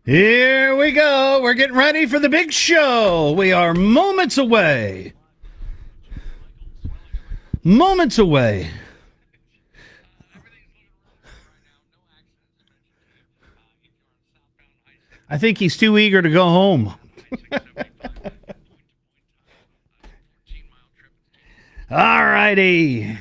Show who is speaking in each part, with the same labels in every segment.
Speaker 1: Here we go. We're getting ready for the big show. We are moments away. Moments away. I think he's too eager to go home. All righty.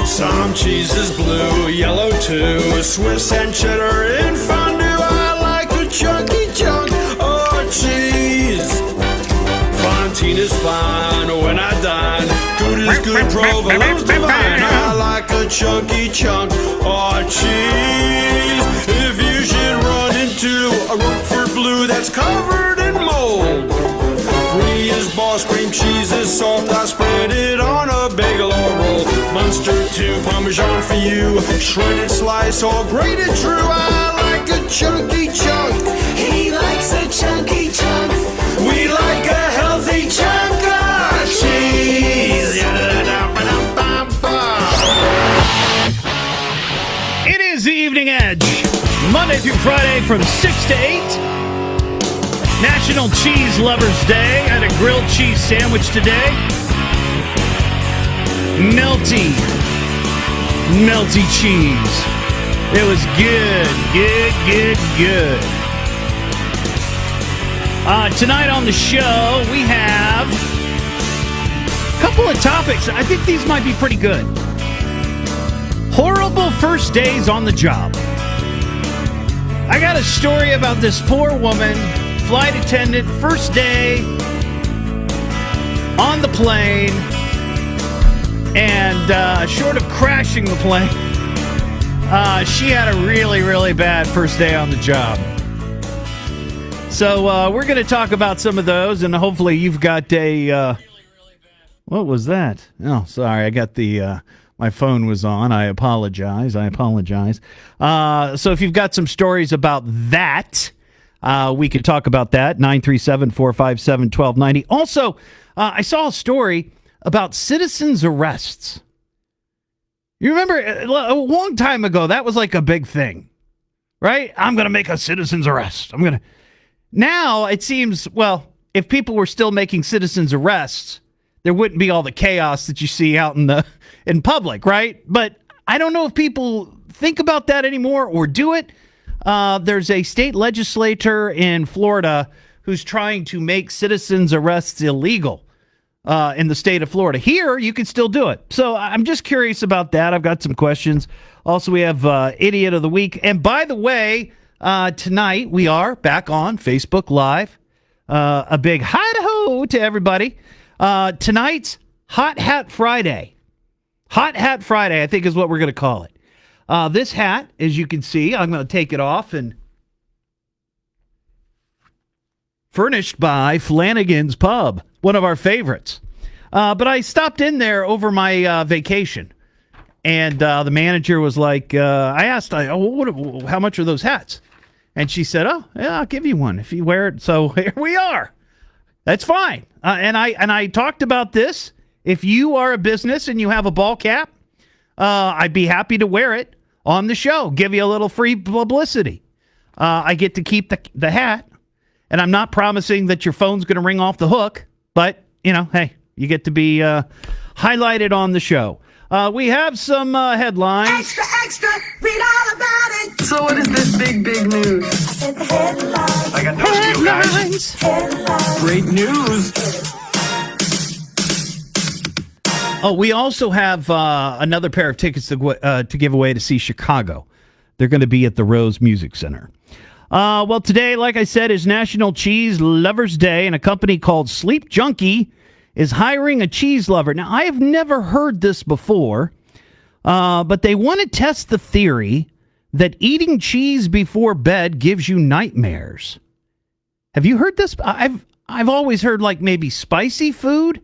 Speaker 2: Some cheese is blue, yellow too, Swiss and cheddar in fondue. I like a chunky chunk of cheese. Fontaine is fine when I dine. Good is good, provolone's divine. I like a chunky chunk of cheese. If you should run into a Roquefort blue that's covered in mold, Brie is boss, cream cheese is soft. I spread it on a bagel or roll. Munster too, Parmesan for you. Shredded slice or grated true. I like a chunky chunk. He likes a chunky chunk. We like a healthy chunk of cheese.
Speaker 1: It is the Evening Edge, Monday through Friday from 6 to 8. National Cheese Lovers Day. I had a grilled cheese sandwich today. Melty cheese. It was good. Tonight on the show, we have a couple of topics. I think these might be pretty good. Horrible first days on the job. I got a story about this poor woman, flight attendant, first day on the plane, and short of crashing the plane, she had a really, really bad first day on the job. So we're going to talk about some of those, and hopefully you've got a... what was that? Oh, sorry, I got the... my phone was on. I apologize. So if you've got some stories about that, we could talk about that. 937-457-1290. Also, I saw a story about citizens' arrests. You remember a long time ago, that was like a big thing, right? I'm going to make a citizen's arrest. Now it seems, well, if people were still making citizens' arrests, there wouldn't be all the chaos that you see out in public, right? But I don't know if people think about that anymore or do it. There's a state legislator in Florida who's trying to make citizens' arrests illegal in the state of Florida. Here, you can still do it. So I'm just curious about that. I've got some questions. Also, we have Idiot of the Week. And by the way, tonight we are back on Facebook Live. A big hi-ho to everybody. Tonight's Hot Hat Friday. Hot Hat Friday, I think is what we're going to call it. This hat, as you can see, I'm going to take it off, and furnished by Flanagan's Pub, one of our favorites. But I stopped in there over my vacation, and the manager was like, I asked, how much are those hats? And she said, oh, yeah, I'll give you one if you wear it. So here we are. That's fine. And I talked about this. If you are a business and you have a ball cap, I'd be happy to wear it on the show, give you a little free publicity. I get to keep the hat, and I'm not promising that your phone's going to ring off the hook, but, hey, you get to be highlighted on the show. We have some headlines.
Speaker 3: Extra, extra, read all about it.
Speaker 4: So what is this big news?
Speaker 3: I said the headlines.
Speaker 4: I got news for you guys.
Speaker 3: Headlines.
Speaker 4: Great news.
Speaker 1: Oh, we also have another pair of tickets to give away to see Chicago. They're going to be at the Rose Music Center. Well, today, like I said, is National Cheese Lovers Day, and a company called Sleep Junkie is hiring a cheese lover. Now, I have never heard this before, But they want to test the theory that eating cheese before bed gives you nightmares. Have you heard this? I've always heard like maybe spicy food.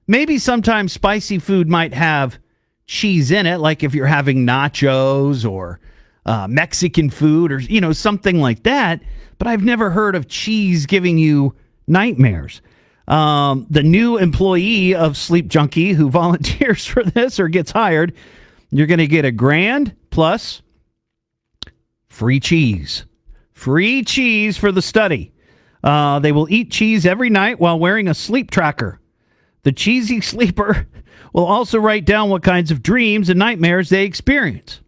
Speaker 1: Maybe sometimes spicy food might have cheese in it, like if you're having nachos or Mexican food or, something like that. But I've never heard of cheese giving you nightmares. The new employee of Sleep Junkie who volunteers for this or gets hired, you're going to get $1,000 plus free cheese. Free cheese for the study. They will eat cheese every night while wearing a sleep tracker. The cheesy sleeper will also write down what kinds of dreams and nightmares they experience.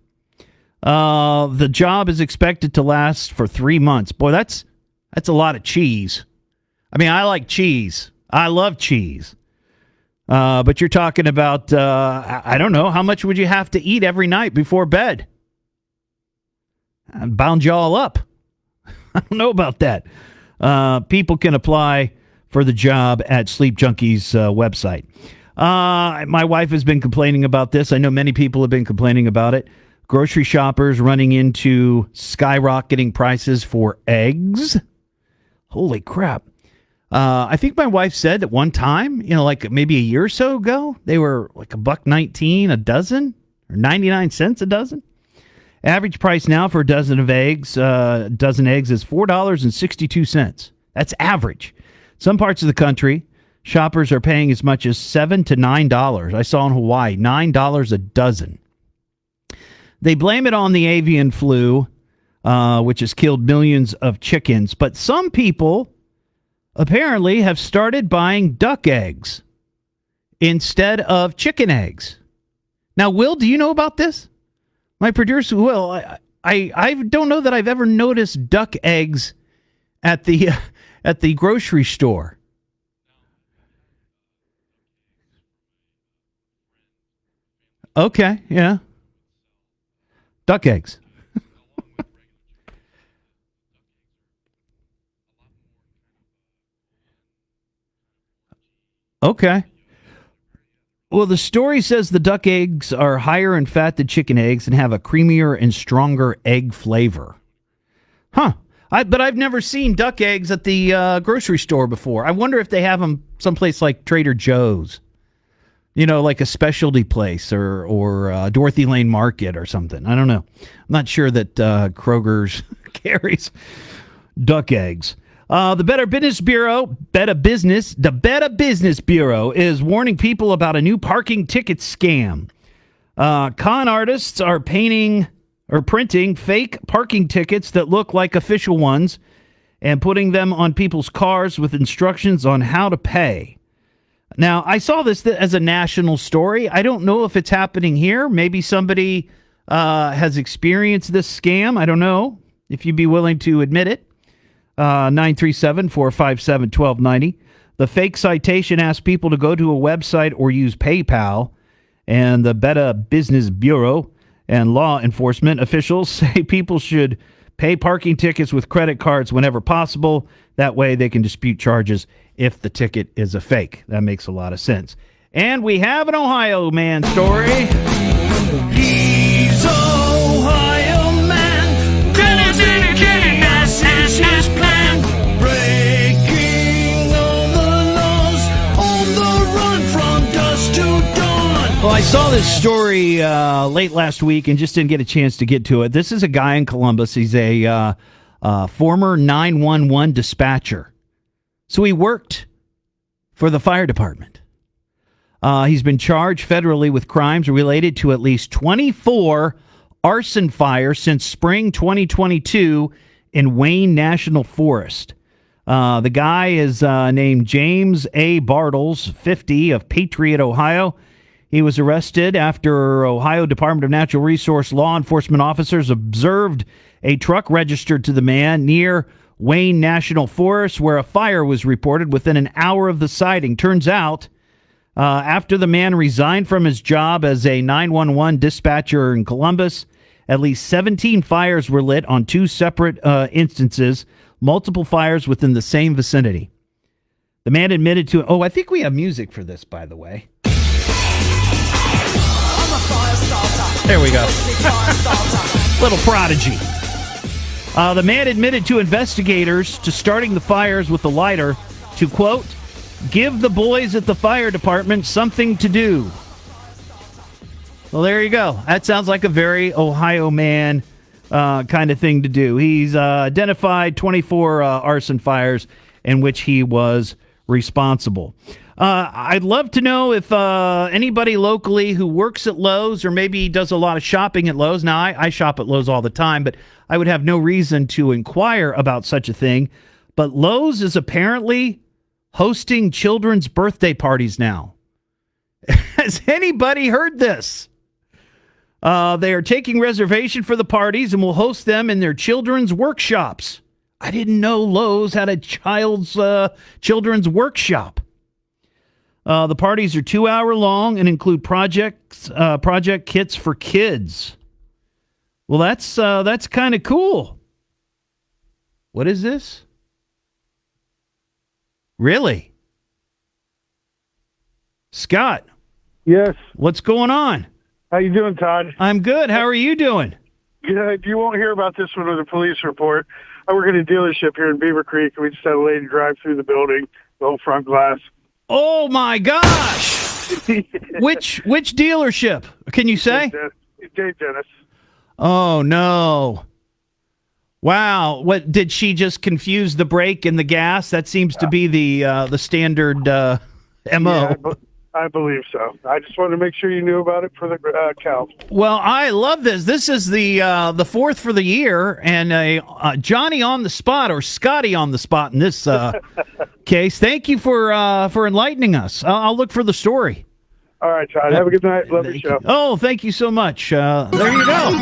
Speaker 1: The job is expected to last for 3 months. Boy, that's a lot of cheese. I mean, I like cheese. I love cheese. But you're talking about, I don't know, how much would you have to eat every night before bed? Bound you all up. I don't know about that. People can apply for the job at Sleep Junkie's website. My wife has been complaining about this. I know many people have been complaining about it. Grocery shoppers running into skyrocketing prices for eggs. Holy crap. I think my wife said at one time, like maybe a year or so ago, they were like $1.19 a dozen or 99 cents a dozen. Average price now for a dozen eggs is $4.62. That's average. Some parts of the country, shoppers are paying as much as $7 to $9. I saw in Hawaii, $9 a dozen. They blame it on the avian flu, which has killed millions of chickens. But some people apparently have started buying duck eggs instead of chicken eggs. Now, Will, do you know about this? My producer, Will, I don't know that I've ever noticed duck eggs at the grocery store. Okay, yeah. Duck eggs. Okay. Well, the story says the duck eggs are higher in fat than chicken eggs and have a creamier and stronger egg flavor. Huh. But I've never seen duck eggs at the grocery store before. I wonder if they have them someplace like Trader Joe's. Like a specialty place or Dorothy Lane Market or something. I don't know. I'm not sure that Kroger's carries duck eggs. The Better Business Bureau is warning people about a new parking ticket scam. Con artists are printing fake parking tickets that look like official ones and putting them on people's cars with instructions on how to pay. Now, I saw this as a national story. I don't know if it's happening here. Maybe somebody has experienced this scam. I don't know if you'd be willing to admit it. 937-457-1290. The fake citation asks people to go to a website or use PayPal. And the Better Business Bureau and law enforcement officials say people should pay parking tickets with credit cards whenever possible. That way they can dispute charges if the ticket is a fake. That makes a lot of sense. And we have an Ohio man story. He's Ohio man. That's his plan. Breaking all the laws on the run from dusk to dawn. Well, I saw this story late last week and just didn't get a chance to get to it. This is a guy in Columbus. He's a former 911 dispatcher. So he worked for the fire department. He's been charged federally with crimes related to at least 24 arson fires since spring 2022 in Wayne National Forest. The guy is named James A. Bartles, 50, of Patriot, Ohio. He was arrested after Ohio Department of Natural Resource law enforcement officers observed a truck registered to the man near Wayne National Forest, where a fire was reported within an hour of the sighting. Turns out, after the man resigned from his job as a 911 dispatcher in Columbus, at least 17 fires were lit on two separate instances, multiple fires within the same vicinity. The man admitted to... Oh, I think we have music for this, by the way. There we go. Little prodigy. The man admitted to investigators to starting the fires with a lighter to, quote, give the boys at the fire department something to do. Well, there you go. That sounds like a very Ohio man kind of thing to do. He's identified 24 arson fires in which he was responsible. I'd love to know if anybody locally who works at Lowe's or maybe does a lot of shopping at Lowe's. Now, I shop at Lowe's all the time, but I would have no reason to inquire about such a thing. But Lowe's is apparently hosting children's birthday parties now. Has anybody heard this? They are taking reservation for the parties and will host them in their children's workshops. I didn't know Lowe's had a children's workshop. The parties are 2 hour long and include project kits for kids. Well, that's kind of cool. What is this? Really? Scott?
Speaker 5: Yes.
Speaker 1: What's going on?
Speaker 5: How you doing, Todd?
Speaker 1: I'm good. How are you doing?
Speaker 5: Good. You won't hear about this one with a police report. I work at a dealership here in Beaver Creek, and we just had a lady drive through the building, the whole front glass.
Speaker 1: Oh, my gosh. Which dealership? Can you say?
Speaker 5: Dennis.
Speaker 1: Oh, no. Wow. What, did she just confuse the brake and the gas? That seems to be the standard MO.
Speaker 5: Yeah, I believe so. I just wanted to make sure you knew about it for the count.
Speaker 1: Well, I love this. This is the fourth for the year, and a Johnny on the spot or Scotty on the spot in this case. Thank you for enlightening us. I'll look for the story.
Speaker 5: All right, Todd. Have a good night. Love your show.
Speaker 1: Oh, thank you so much. There you go.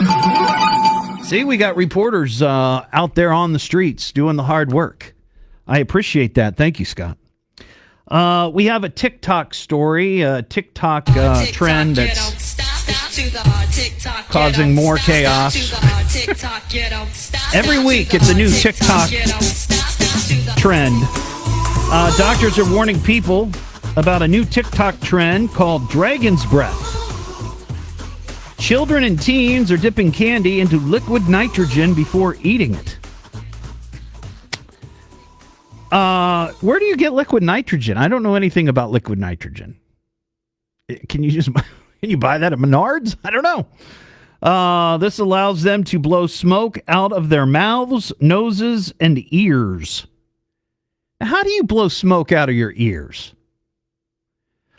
Speaker 1: See, we got reporters out there on the streets doing the hard work. I appreciate that. Thank you, Scott. We have a TikTok story, a TikTok trend that's causing more chaos. Every week, it's a new TikTok trend. Doctors are warning people about a new TikTok trend called Dragon's Breath. Children and teens are dipping candy into liquid nitrogen before eating it. Where do you get liquid nitrogen? I don't know anything about liquid nitrogen. Can you buy that at Menards? I don't know. This allows them to blow smoke out of their mouths, noses, and ears. How do you blow smoke out of your ears?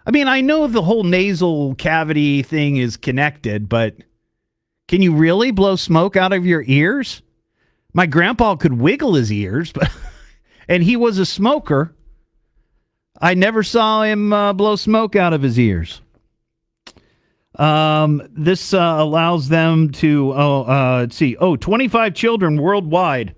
Speaker 1: I mean, I know the whole nasal cavity thing is connected, but can you really blow smoke out of your ears? My grandpa could wiggle his ears, but and he was a smoker. I never saw him blow smoke out of his ears. This allows them to, 25 children worldwide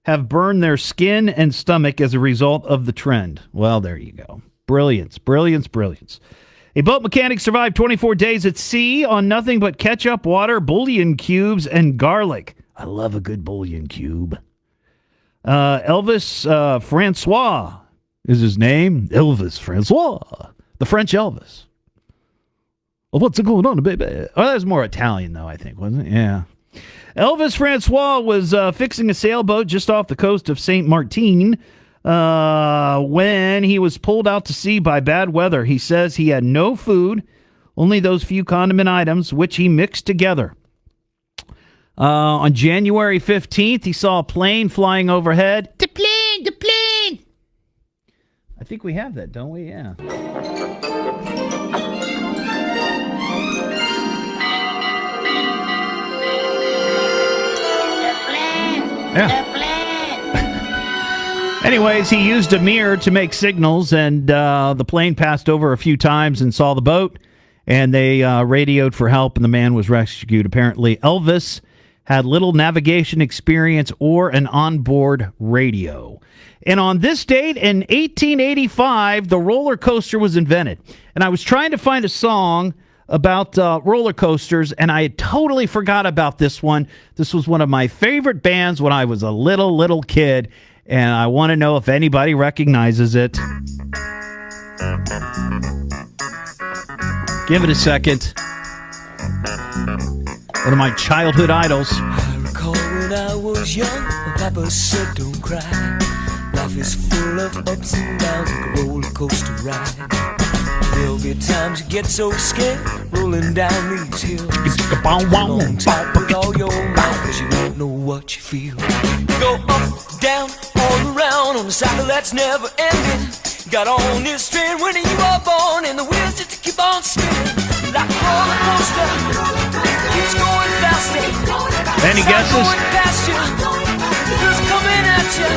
Speaker 1: have burned their skin and stomach as a result of the trend. Well, there you go. Brilliance. A boat mechanic survived 24 days at sea on nothing but ketchup, water, bouillon cubes, and garlic. I love a good bouillon cube. Elvis Francois is his name. Elvis Francois. The French Elvis. Well, what's going on, baby? Oh, that was more Italian, though, I think, wasn't it? Yeah. Elvis Francois was fixing a sailboat just off the coast of St. Martin when he was pulled out to sea by bad weather. He says he had no food, only those few condiment items, which he mixed together. On January 15th, he saw a plane flying overhead. The plane! I think we have that, don't we? Yeah. Anyways, he used a mirror to make signals, and the plane passed over a few times and saw the boat, and they radioed for help, and the man was rescued. Apparently, Elvis had little navigation experience or an onboard radio. And on this date in 1885, the roller coaster was invented. And I was trying to find a song about roller coasters, and I had totally forgot about this one. This was one of my favorite bands when I was a little kid, and I want to know if anybody recognizes it. Give it a second. One of my childhood idols.
Speaker 6: I recall when I was young, my papa said, don't cry. Life is full of ups and downs like a roller coaster ride. There'll be times you get so scared, rolling down these hills. Hold on tight with all your might, cause you won't know what you feel. Go up, down, all around on a cycle that's never ending. Got on this train when you are born, and the wheels just keep on spinning. Like a roller coaster, keeps going faster.
Speaker 1: Any guesses?
Speaker 6: Going past you, it's coming at you.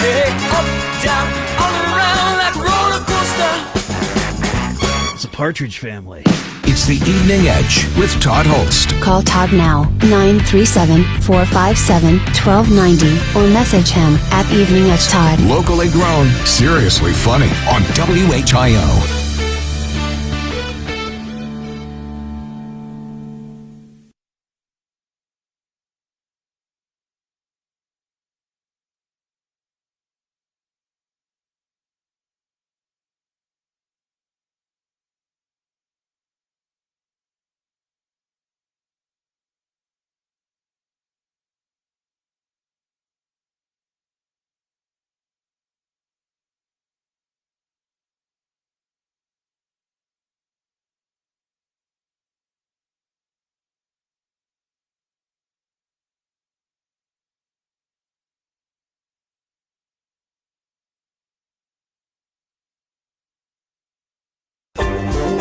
Speaker 6: Hey, up, down, all around like a roller coaster.
Speaker 1: It's a Partridge Family.
Speaker 7: It's the Evening Edge with Todd Hollst.
Speaker 8: Call Todd now, 937-457-1290, or message him at Evening Edge Todd.
Speaker 7: Locally grown, seriously funny on WHIO.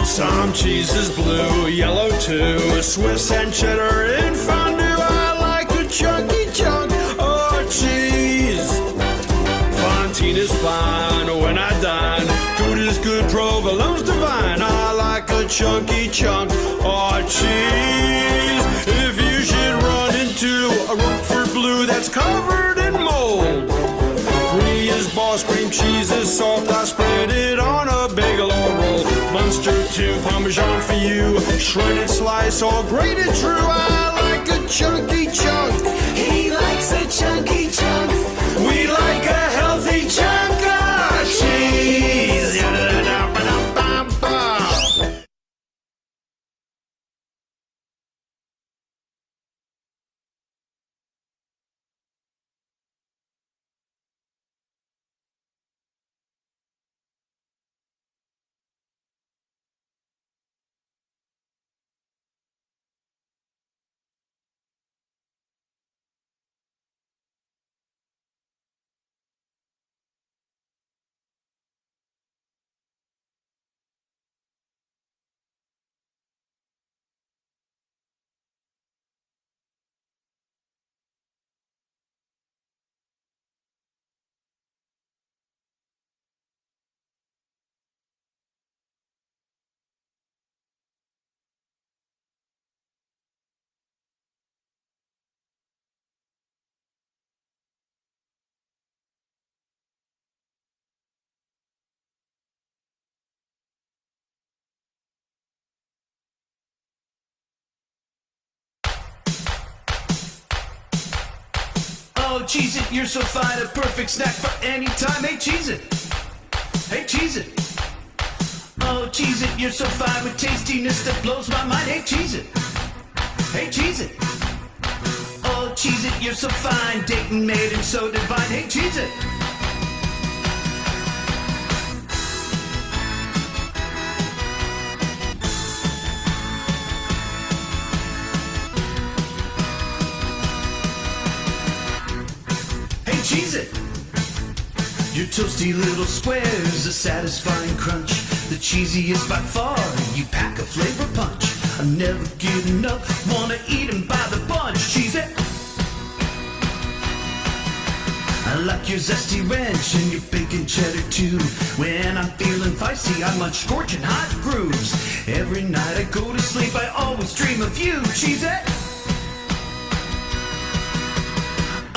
Speaker 2: Some cheese is blue, yellow too. Swiss and cheddar in fondue. I like a chunky chunk of cheese. Fontaine is fine when I dine. Good is good, provolone's divine. I like a chunky chunk of cheese. If you should run into a Roquefort blue that's covered in mold, Brie is boss, cream cheese is soft. I spread it on a bagel or roll. Munster too, Parmesan for you. Shredded slice, all grated true. I like a chunky chunk. He likes a chunky chunk. We like a healthy chunk of cheese.
Speaker 9: Oh, Cheez-It, you're so fine, a perfect snack for any time. Hey, Cheez-It. Hey, Cheez-It. Oh, Cheez-It, you're so fine with tastiness that blows my mind. Hey, Cheez-It. Hey, Cheez-It. Oh, Cheez-It, you're so fine. Dayton made him so divine. Hey, Cheez-It. Cheez-It. Your toasty little squares, a satisfying crunch. The cheesiest by far, you pack a flavor punch. I never get enough, wanna eat 'em by the bunch. Cheez-It. I like your zesty ranch and your bacon cheddar too. When I'm feeling feisty, I munch scorching hot grooves. Every night I go to sleep, I always dream of you. Cheez-It.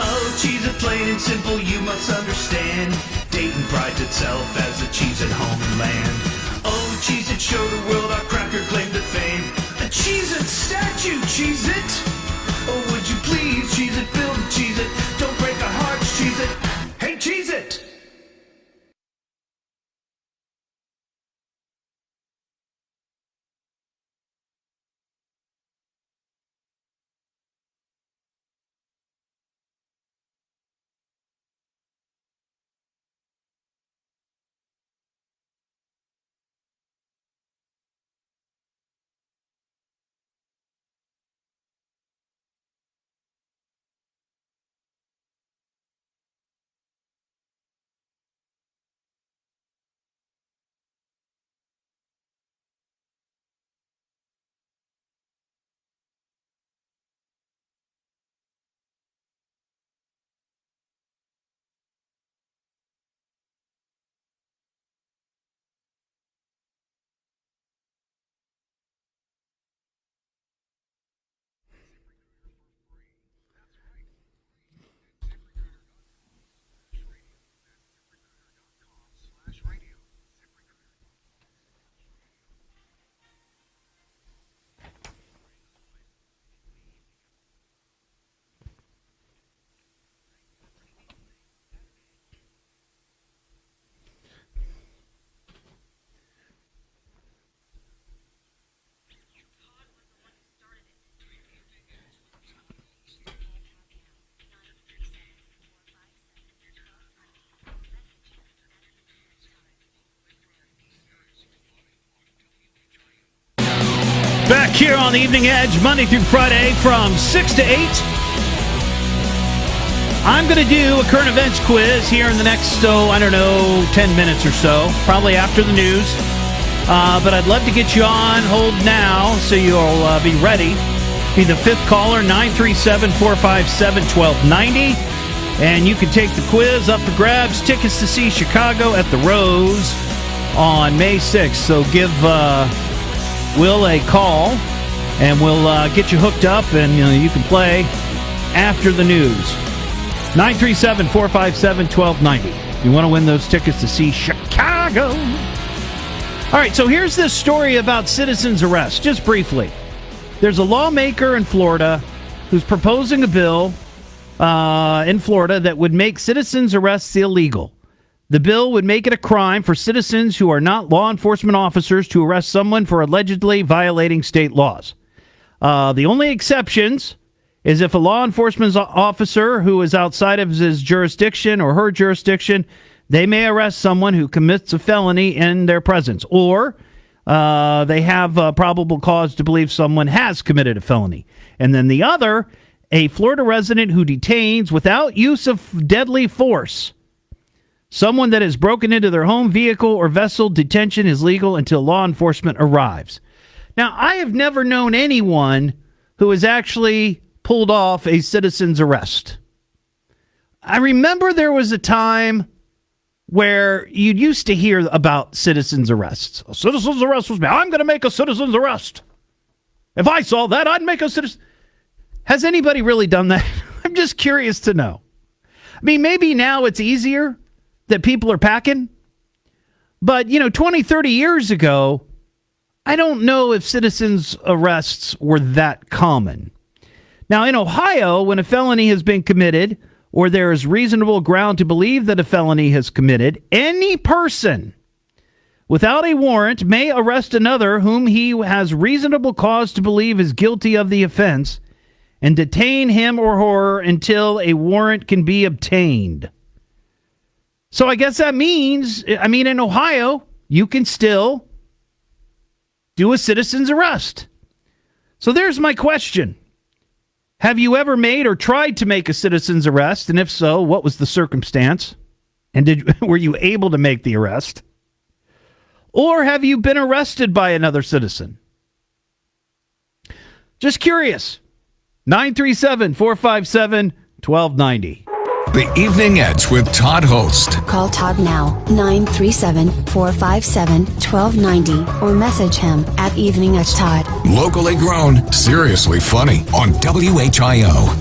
Speaker 9: Oh, Cheez-It, plain and simple, you must understand. Dayton prides itself as a Cheez-It homeland. Oh, Cheez-It, show the world our cracker claim to fame. A Cheez-It statue, Cheez-It. Oh, would you please, Cheez-It, build a Cheez-It. Don't break our hearts, Cheez-It. Hey, Cheez-It.
Speaker 1: Back here on the Evening Edge, Monday through Friday from 6 to 8. I'm going to do a current events quiz here in the next, 10 minutes or so, probably after the news. But I'd love to get you on hold now so you'll be ready. Be the fifth caller, 937-457-1290. And you can take the quiz up for grabs. Tickets to see Chicago at the Rose on May 6th. So give Will a call, and we'll get you hooked up, and you can play after the news. 937-457-1290. You want to win those tickets to see Chicago. All right, so here's this story about citizens' arrest, just briefly. There's a lawmaker in Florida who's proposing a bill in Florida that would make citizens' arrests illegal. The bill would make it a crime for citizens who are not law enforcement officers to arrest someone for allegedly violating state laws. The only exceptions is if a law enforcement officer who is outside of his jurisdiction or her jurisdiction, they may arrest someone who commits a felony in their presence, or they have probable cause to believe someone has committed a felony. And then the other, a Florida resident who detains without use of deadly force someone that has broken into their home, vehicle, or vessel. Detention is legal until law enforcement arrives. Now, I have never known anyone who has actually pulled off a citizen's arrest. I remember there was a time where you used to hear about citizen's arrests. A citizen's arrest was made. I'm going to make a citizen's arrest. If I saw that, I'd make a citizen. Has anybody really done that? I'm just curious to know. I mean, maybe now it's easier that people are packing. But, 20, 30 years ago, I don't know if citizens' arrests were that common. Now, in Ohio, when a felony has been committed or there is reasonable ground to believe that a felony has committed, any person without a warrant may arrest another whom he has reasonable cause to believe is guilty of the offense and detain him or her until a warrant can be obtained. So I guess that means, in Ohio, you can still do a citizen's arrest. So there's my question. Have you ever made or tried to make a citizen's arrest? And if so, what was the circumstance? And were you able to make the arrest? Or have you been arrested by another citizen? Just curious. 937-457-1290.
Speaker 7: The Evening Edge with Todd Hollst.
Speaker 8: Call Todd now, 937-457-1290, or message him at Evening Edge Todd.
Speaker 7: Locally grown, seriously funny on WHIO.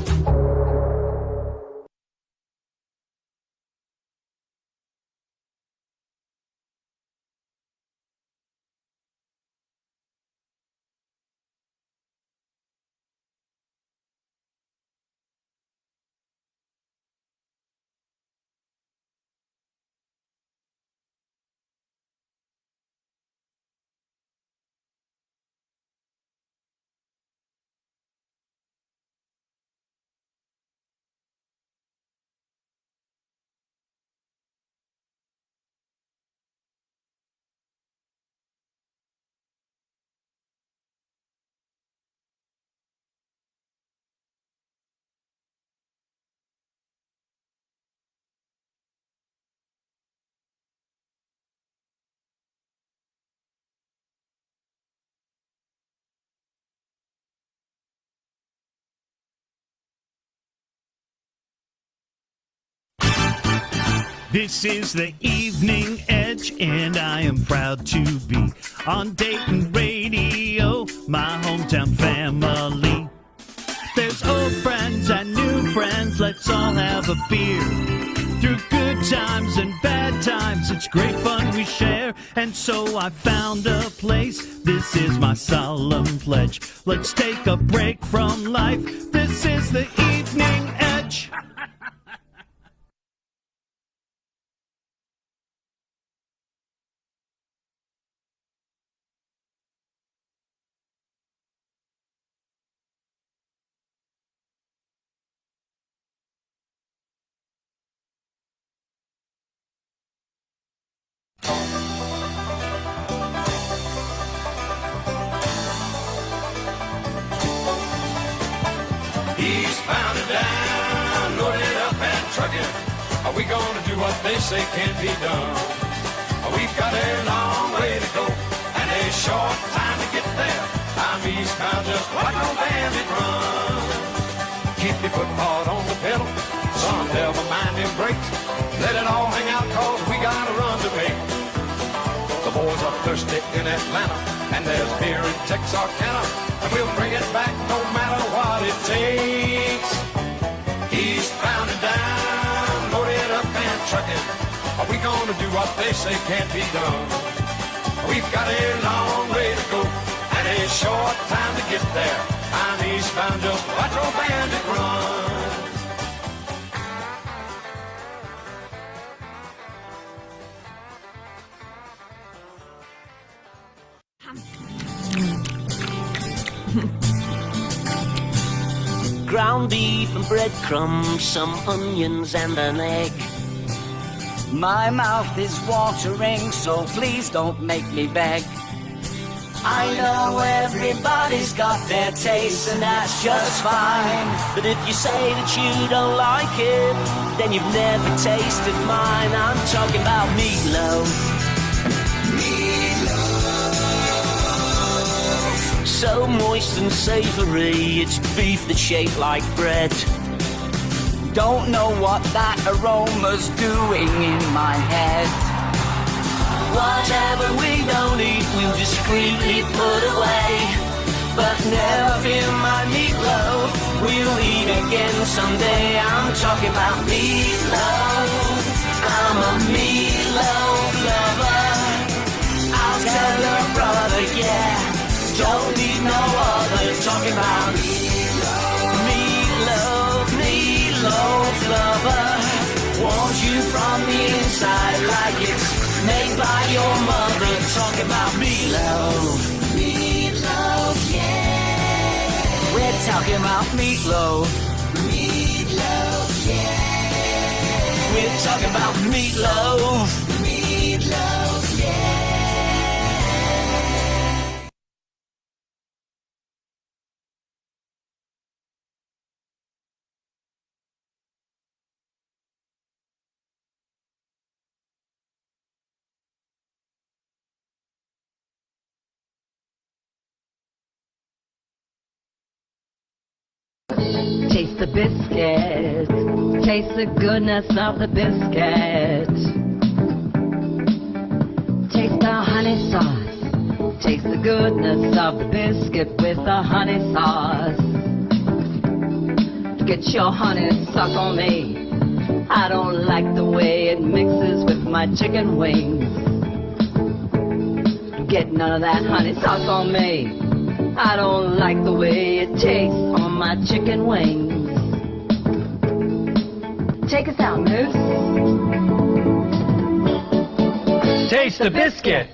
Speaker 9: This is the Evening Edge, and I am proud to be on Dayton Radio, my hometown family. There's old friends and new friends, let's all have a beer. Through good times and bad times, it's great fun we share. And so I found a place, this is my solemn pledge. Let's take a break from life, this is the Evening Edge.
Speaker 2: Eastbound and down, loaded up and trucking. Are we gonna do what they say can't be done? We've got a long way to go and a short time to get there. I'm eastbound, just watch no bandit run. Keep your foot hard on the pedal, son, never mind them brakes. Let it all hang out, cause we got a run to make. The boys are thirsty in Atlanta, and there's beer in Texarkana, and we'll bring it back no matter what it takes. Eastbound and down, loaded up and trucking. Are we gonna do what they say can't be done? We've got a long way to go and a short time to get there. I'm eastbound, just watch old bandit run.
Speaker 6: Ground beef and breadcrumbs, some onions and an egg.
Speaker 10: My mouth is watering, so please don't make me beg. I know everybody's got their taste, and that's just fine.
Speaker 6: But if you say that you don't like it, then you've never tasted mine. I'm talking about meatloaf. So moist and savory, it's beef that's shaped like bread.
Speaker 10: Don't know what that aroma's doing in my head.
Speaker 6: Whatever we don't eat, we'll discreetly put away. But never fear my meatloaf, we'll eat again someday. I'm talking about meatloaf. I'm a meatloaf lover. I'll tell your brother, yeah. Don't need no other. Talking about meatloaf, meatloaf lover. Want you from the inside like it's made by your mother. Talking about meatloaf, meatloaf, yeah. We're talking about meatloaf, meatloaf, yeah. We're talking about meatloaf, meatloaf, yeah.
Speaker 11: Taste the biscuit. Taste the goodness of the biscuit. Taste the honey sauce. Taste the goodness of the biscuit with the honey sauce. Get your honey suck on me. I don't like the way it mixes with my chicken wings. Get none of that honey sauce on me. I don't like the way it tastes on my chicken wings. Take us out, Moose.
Speaker 12: Taste the biscuit.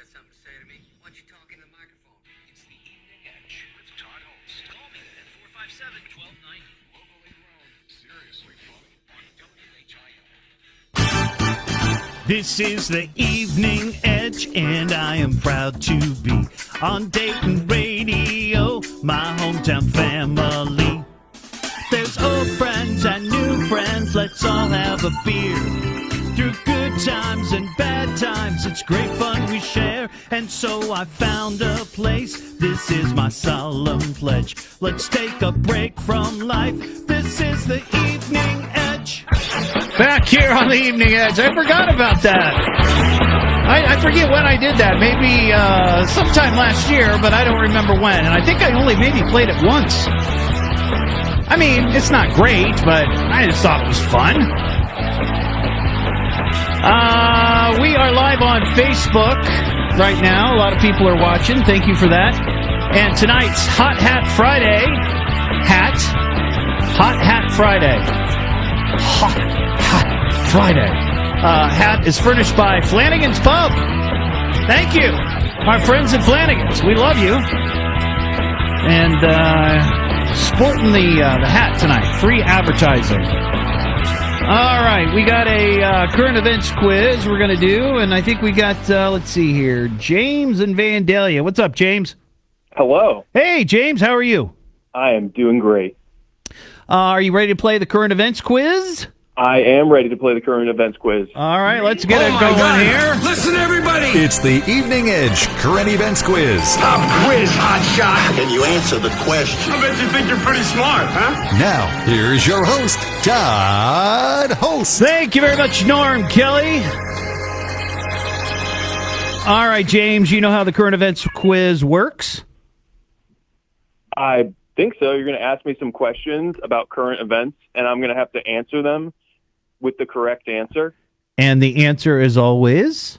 Speaker 13: Something to say to me? Why'd you talk in the microphone? It's the Evening Edge with Todd Hollst. Call me at 457-1290. Locally grown, seriously funny on WHIO.
Speaker 1: This is the Evening Edge, and I am proud to be on Dayton Radio, my hometown family. There's old friends and new friends, let's all have a beer. Through good times and bad times, it's great fun So I found a place. This is my solemn pledge. Let's take a break from life. This is the Evening Edge. Back here on the Evening Edge. I forgot about that. I forget when I did that. Maybe sometime last year, but I don't remember when. And I think I only maybe played it once. I mean, it's not great, but I just thought it was fun. We are live on Facebook right now. A lot of people are watching. Thank you for that. And tonight's Hot Hat Friday. Hot Hat Friday. Hot Hat Friday. Hat is furnished by Flanagan's Pub. Thank you. Our friends at Flanagan's. We love you. And sporting the hat tonight. Free advertising. All right, we got a current events quiz we're going to do, and I think we got, let's see here, James in Vandalia. What's up, James?
Speaker 14: Hello.
Speaker 1: Hey, James, how are you?
Speaker 14: I am doing great.
Speaker 1: Are you ready to play the current events quiz?
Speaker 14: I am ready to play the current events quiz.
Speaker 1: All right, let's get it going here.
Speaker 7: Listen, everybody! It's the Evening Edge Current Events Quiz.
Speaker 2: Pop quiz, hot shot. Can you answer the question? I bet you think you're pretty smart, huh?
Speaker 7: Now, here's your host, Todd Hollst.
Speaker 1: Thank you very much, Norm Kelly. All right, James, you know how the current events quiz works?
Speaker 14: I think so. You're going to ask me some questions about current events, and I'm going to have to answer them with the correct answer.
Speaker 1: And the answer is always?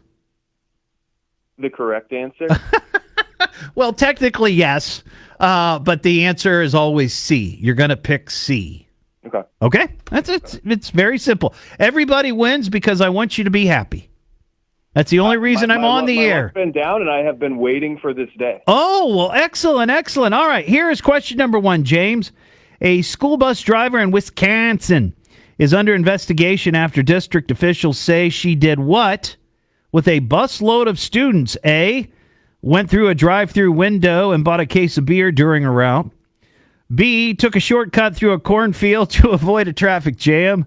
Speaker 14: The correct answer?
Speaker 1: Well, technically, yes. But the answer is always C. You're going to pick C.
Speaker 14: Okay.
Speaker 1: Okay? That's it. It's very simple. Everybody wins because I want you to be happy. That's the only reason I'm on the air.
Speaker 14: I've been down, and I have been waiting for this day.
Speaker 1: Oh, well, excellent, excellent. All right, here is question number 1, James. A school bus driver in Wisconsin is under investigation after district officials say she did what with a busload of students? A, went through a drive-through window and bought a case of beer during a route. B, took a shortcut through a cornfield to avoid a traffic jam.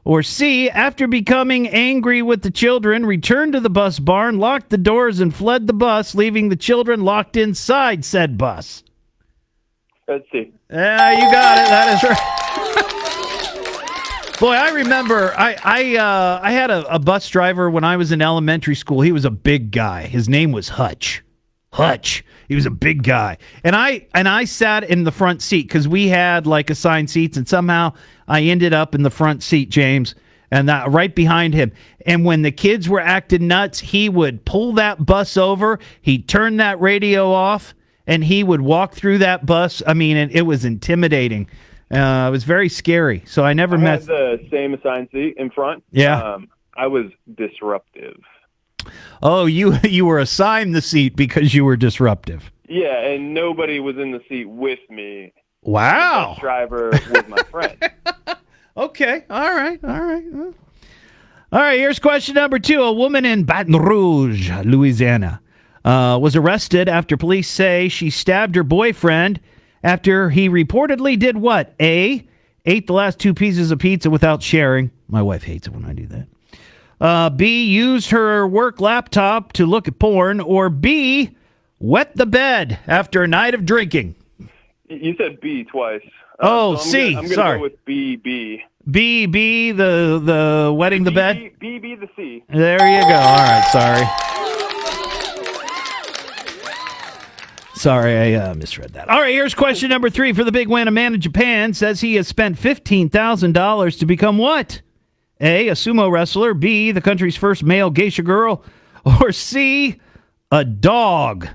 Speaker 1: Or C, after becoming angry with the children, returned to the bus barn, locked the doors, and fled the bus, leaving the children locked inside said bus.
Speaker 14: Let's see.
Speaker 1: Yeah, you got it. That is right. Boy, I remember I had a bus driver when I was in elementary school. He was a big guy. His name was Hutch. He was a big guy. And I sat in the front seat because we had like assigned seats, and somehow I ended up in the front seat, James, and that right behind him. And when the kids were acting nuts, he would pull that bus over, he'd turn that radio off, and he would walk through that bus. I mean, it was intimidating. It was very scary. So I never met
Speaker 14: had the same assigned seat in front.
Speaker 1: Yeah.
Speaker 14: I was disruptive.
Speaker 1: Oh, you were assigned the seat because you were disruptive.
Speaker 14: Yeah, and nobody was in the seat with me.
Speaker 1: Wow.
Speaker 14: The bus driver was my friend.
Speaker 1: Okay. All right. All right. Here's question number 2. A woman in Baton Rouge, Louisiana, was arrested after police say she stabbed her boyfriend after he reportedly did what? A, ate the last 2 pieces of pizza without sharing. My wife hates it when I do that. B, used her work laptop to look at porn. Or B, wet the bed after a night of drinking.
Speaker 14: You said B twice.
Speaker 1: So
Speaker 14: I'm
Speaker 1: C.
Speaker 14: gonna
Speaker 1: Sorry.
Speaker 14: go with B. B,
Speaker 1: the wetting the bed?
Speaker 14: B, the C.
Speaker 1: There you go. All right, sorry. Sorry, I misread that. All right, here's question number 3 for the big win. A man in Japan says he has spent $15,000 to become what? A, a sumo wrestler. B, the country's first male geisha girl. Or C, a dog.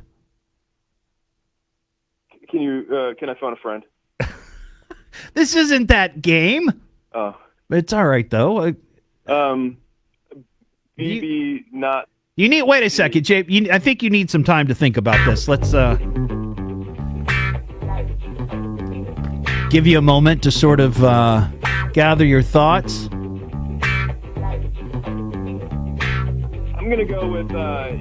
Speaker 14: Can I phone a friend?
Speaker 1: This isn't that game.
Speaker 14: Oh.
Speaker 1: It's all right, though.
Speaker 14: B, not...
Speaker 1: You need... Wait a second, Jay. I think you need some time to think about this. Let's give you a moment to sort of gather your thoughts.
Speaker 14: I'm going to go with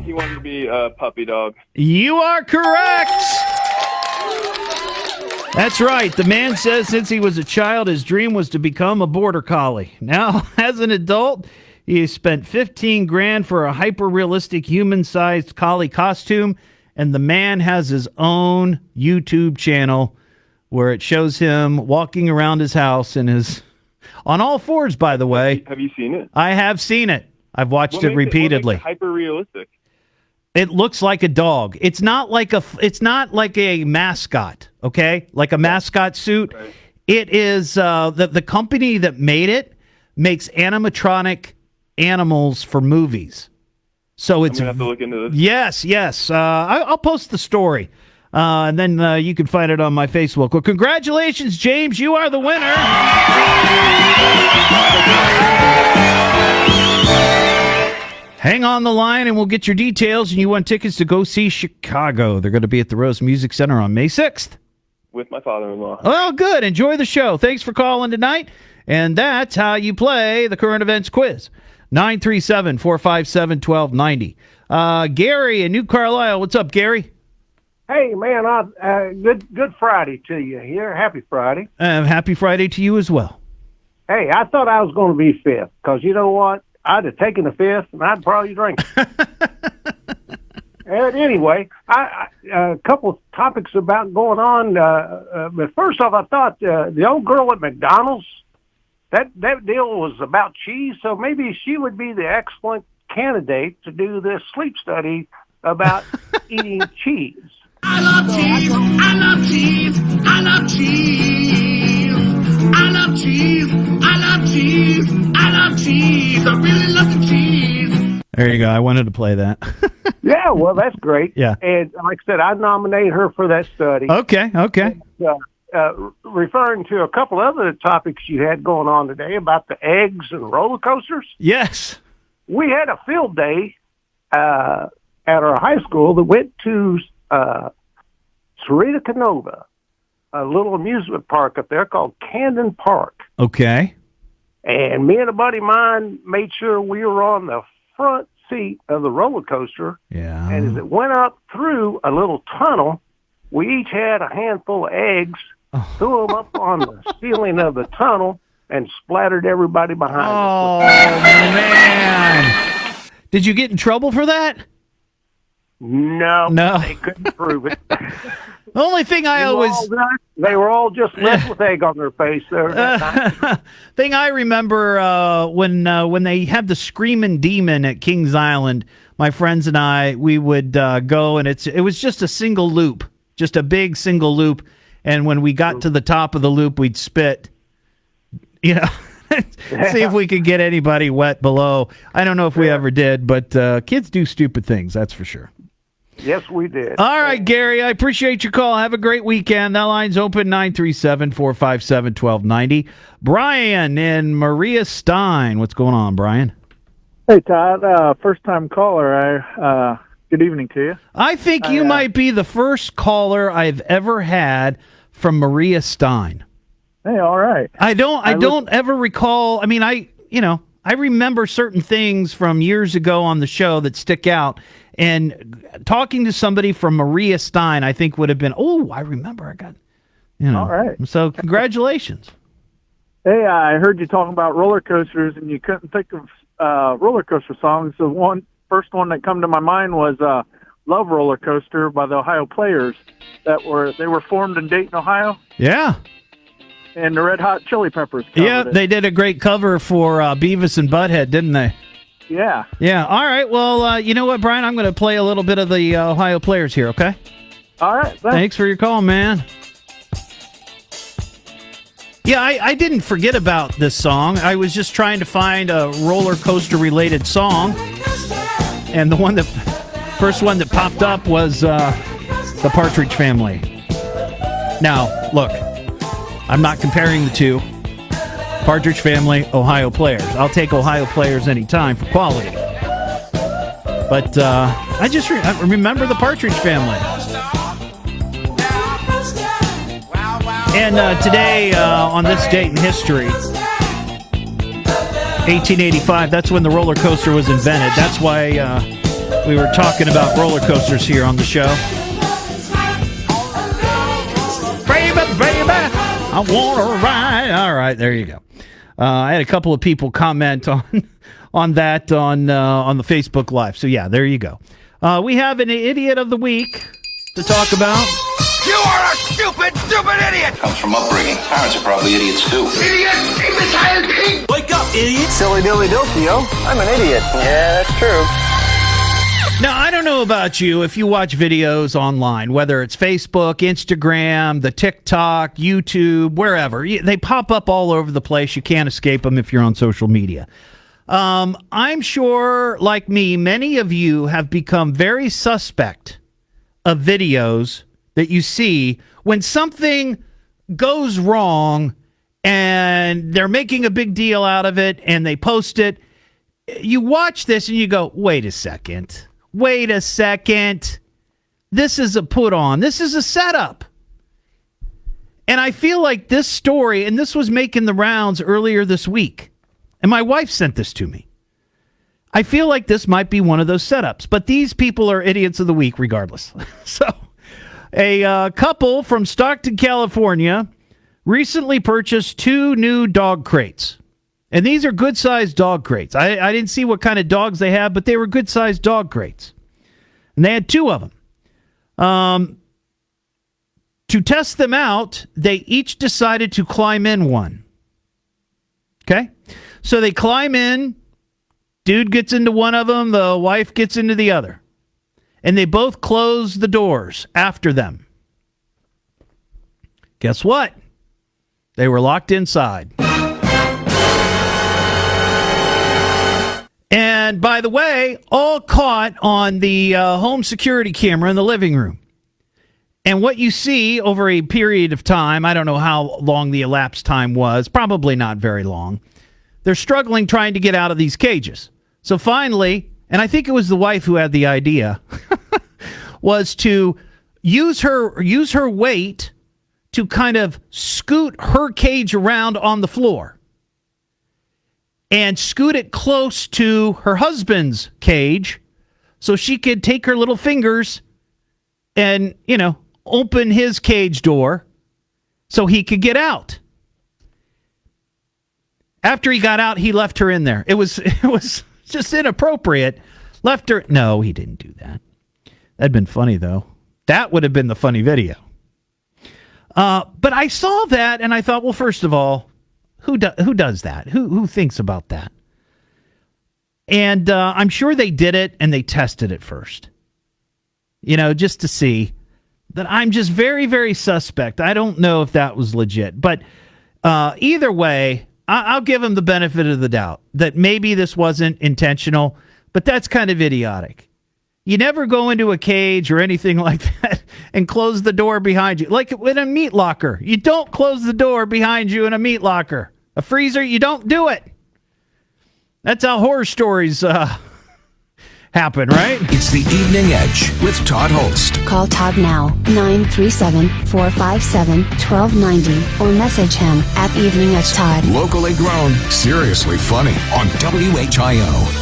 Speaker 14: he wanted to be a puppy dog.
Speaker 1: You are correct! That's right. The man says since he was a child, his dream was to become a border collie. Now, as an adult, he spent $15,000 for a hyper-realistic human-sized collie costume and the man has his own YouTube channel where it shows him walking around his house and his on all fours, by the way.
Speaker 14: Have you seen it?
Speaker 1: I have seen it. I've watched it repeatedly.
Speaker 14: Hyper realistic.
Speaker 1: It looks like a dog. It's not like a mascot, okay? Like a mascot suit.
Speaker 14: Right.
Speaker 1: It is the company that made it makes animatronic animals for movies. So it's
Speaker 14: I'm gonna have to look into this.
Speaker 1: Yes. I'll post the story. And then you can find it on my Facebook. Well, congratulations, James. You are the winner. Hang on the line, and we'll get your details. And you won tickets to go see Chicago. They're going to be at the Rose Music Center on May 6th.
Speaker 14: With my father-in-law.
Speaker 1: Well, good. Enjoy the show. Thanks for calling tonight. And that's how you play the current events quiz. 937-457-1290. Gary in New Carlisle. What's up, Gary?
Speaker 15: Hey, man, good Friday to you here. Happy Friday.
Speaker 1: Happy Friday to you as well.
Speaker 15: Hey, I thought I was going to be fifth because you know what? I'd have taken the fifth and I'd probably drink it. And anyway, a couple of topics about going on. But first off, I thought the old girl at McDonald's, that deal was about cheese, so maybe she would be the excellent candidate to do this sleep study about eating cheese.
Speaker 9: I love cheese. I love cheese. I love cheese. I love cheese. I love cheese. I love cheese. I really love the cheese.
Speaker 1: There you go. I wanted to play that.
Speaker 15: Yeah, well, that's great.
Speaker 1: Yeah.
Speaker 15: And like I said, I'd nominate her for that study.
Speaker 1: Okay.
Speaker 15: Referring to a couple other topics you had going on today about the eggs and roller coasters.
Speaker 1: Yes.
Speaker 15: We had a field day at our high school that went to Sarita Canova, a little amusement park up there called Camden Park.
Speaker 1: Okay.
Speaker 15: And me and a buddy of mine made sure we were on the front seat of the roller coaster.
Speaker 1: Yeah.
Speaker 15: And as it went up through a little tunnel, we each had a handful of eggs, threw them up on the ceiling of the tunnel, and splattered everybody behind us.
Speaker 1: Oh, man. Did you get in trouble for that?
Speaker 15: No. They couldn't prove it.
Speaker 1: The only thing
Speaker 15: they were all just left with egg on their face.
Speaker 1: Thing I remember when they had the Screaming Demon at Kings Island, my friends and I, we would go, and it was just a single loop, just a big single loop. And when we got to the top of the loop, we'd spit, see if we could get anybody wet below. I don't know if we ever did, but kids do stupid things, that's for sure.
Speaker 15: Yes, we did.
Speaker 1: All right, Gary, I appreciate your call. Have a great weekend. That line's open, 937-457-1290. Brian in Maria Stein. What's going on, Brian?
Speaker 16: Hey, Todd. First-time caller. Good evening to you.
Speaker 1: I think you might be the first caller I've ever had from Maria Stein.
Speaker 16: Hey, all right.
Speaker 1: I don't ever recall. I mean, I remember certain things from years ago on the show that stick out. And talking to somebody from Maria Stein, I think would have been, I remember. I got,
Speaker 16: All right.
Speaker 1: So congratulations.
Speaker 16: Hey, I heard you talking about roller coasters, and you couldn't think of roller coaster songs. The first one that come to my mind was Love Roller Coaster by the Ohio Players. They were formed in Dayton, Ohio.
Speaker 1: Yeah.
Speaker 16: And the Red Hot Chili Peppers.
Speaker 1: Yeah, they did a great cover for Beavis and Butthead, didn't they?
Speaker 16: Yeah.
Speaker 1: Yeah. All right. Well, you know what, Brian? I'm going to play a little bit of the Ohio Players here, okay?
Speaker 16: All right.
Speaker 1: Thanks for your call, man. Yeah, I didn't forget about this song. I was just trying to find a roller coaster related song. And the first one that popped up was the Partridge Family. Now, look, I'm not comparing the two. Partridge Family, Ohio Players. I'll take Ohio Players anytime for quality. But I just remember the Partridge Family. And today, on this date in history, 1885, that's when the roller coaster was invented. That's why we were talking about roller coasters here on the show. Baby, I want to ride. All right, there you go. I had a couple of people comment on that on the Facebook Live. So, yeah, there you go. We have an idiot of the week to talk about.
Speaker 17: You are a stupid, stupid idiot!
Speaker 18: Comes from upbringing. Parents are probably idiots too.
Speaker 17: Idiot! Imbecile pig!
Speaker 12: Wake up, idiot!
Speaker 16: Silly dilly dokio. I'm an idiot. Yeah, that's true.
Speaker 1: Now, I don't know about you if you watch videos online, whether it's Facebook, Instagram, the TikTok, YouTube, wherever. They pop up all over the place. You can't escape them if you're on social media. I'm sure, like me, many of you have become very suspect of videos that you see when something goes wrong and they're making a big deal out of it and they post it. You watch this and you go, wait a second. This is a put on. This is a setup. And I feel like this story, and this was making the rounds earlier this week, and my wife sent this to me. I feel like this might be one of those setups, but these people are idiots of the week regardless. So, a couple from Stockton, California, recently purchased 2 new dog crates. And these are good-sized dog crates. I didn't see what kind of dogs they have, but they were good-sized dog crates. And they had 2 of them. To test them out, they each decided to climb in one. Okay? So they climb in. Dude gets into one of them. The wife gets into the other. And they both close the doors after them. Guess what? They were locked inside. And by the way, all caught on the home security camera in the living room. And what you see over a period of time, I don't know how long the elapsed time was, probably not very long. They're struggling trying to get out of these cages. So finally, and I think it was the wife who had the idea, was to use her weight to kind of scoot her cage around on the floor and scoot it close to her husband's cage so she could take her little fingers and, open his cage door so he could get out. After he got out, he left her in there. It was just inappropriate. Left her. No, he didn't do that. That'd been funny, though. That would have been the funny video. But I saw that, and I thought, well, first of all, who does that? Who thinks about that? And I'm sure they did it, and they tested it first. Just to see that I'm just very, very suspect. I don't know if that was legit. But either way, I'll give him the benefit of the doubt that maybe this wasn't intentional, but that's kind of idiotic. You never go into a cage or anything like that and close the door behind you. Like in a meat locker. You don't close the door behind you in a meat locker. A freezer, you don't do it. That's how horror stories happen, right?
Speaker 7: It's the Evening Edge with Todd Hollst.
Speaker 8: Call Todd now, 937-457-1290, or message him at Evening Edge Todd.
Speaker 7: Locally grown, seriously funny on WHIO.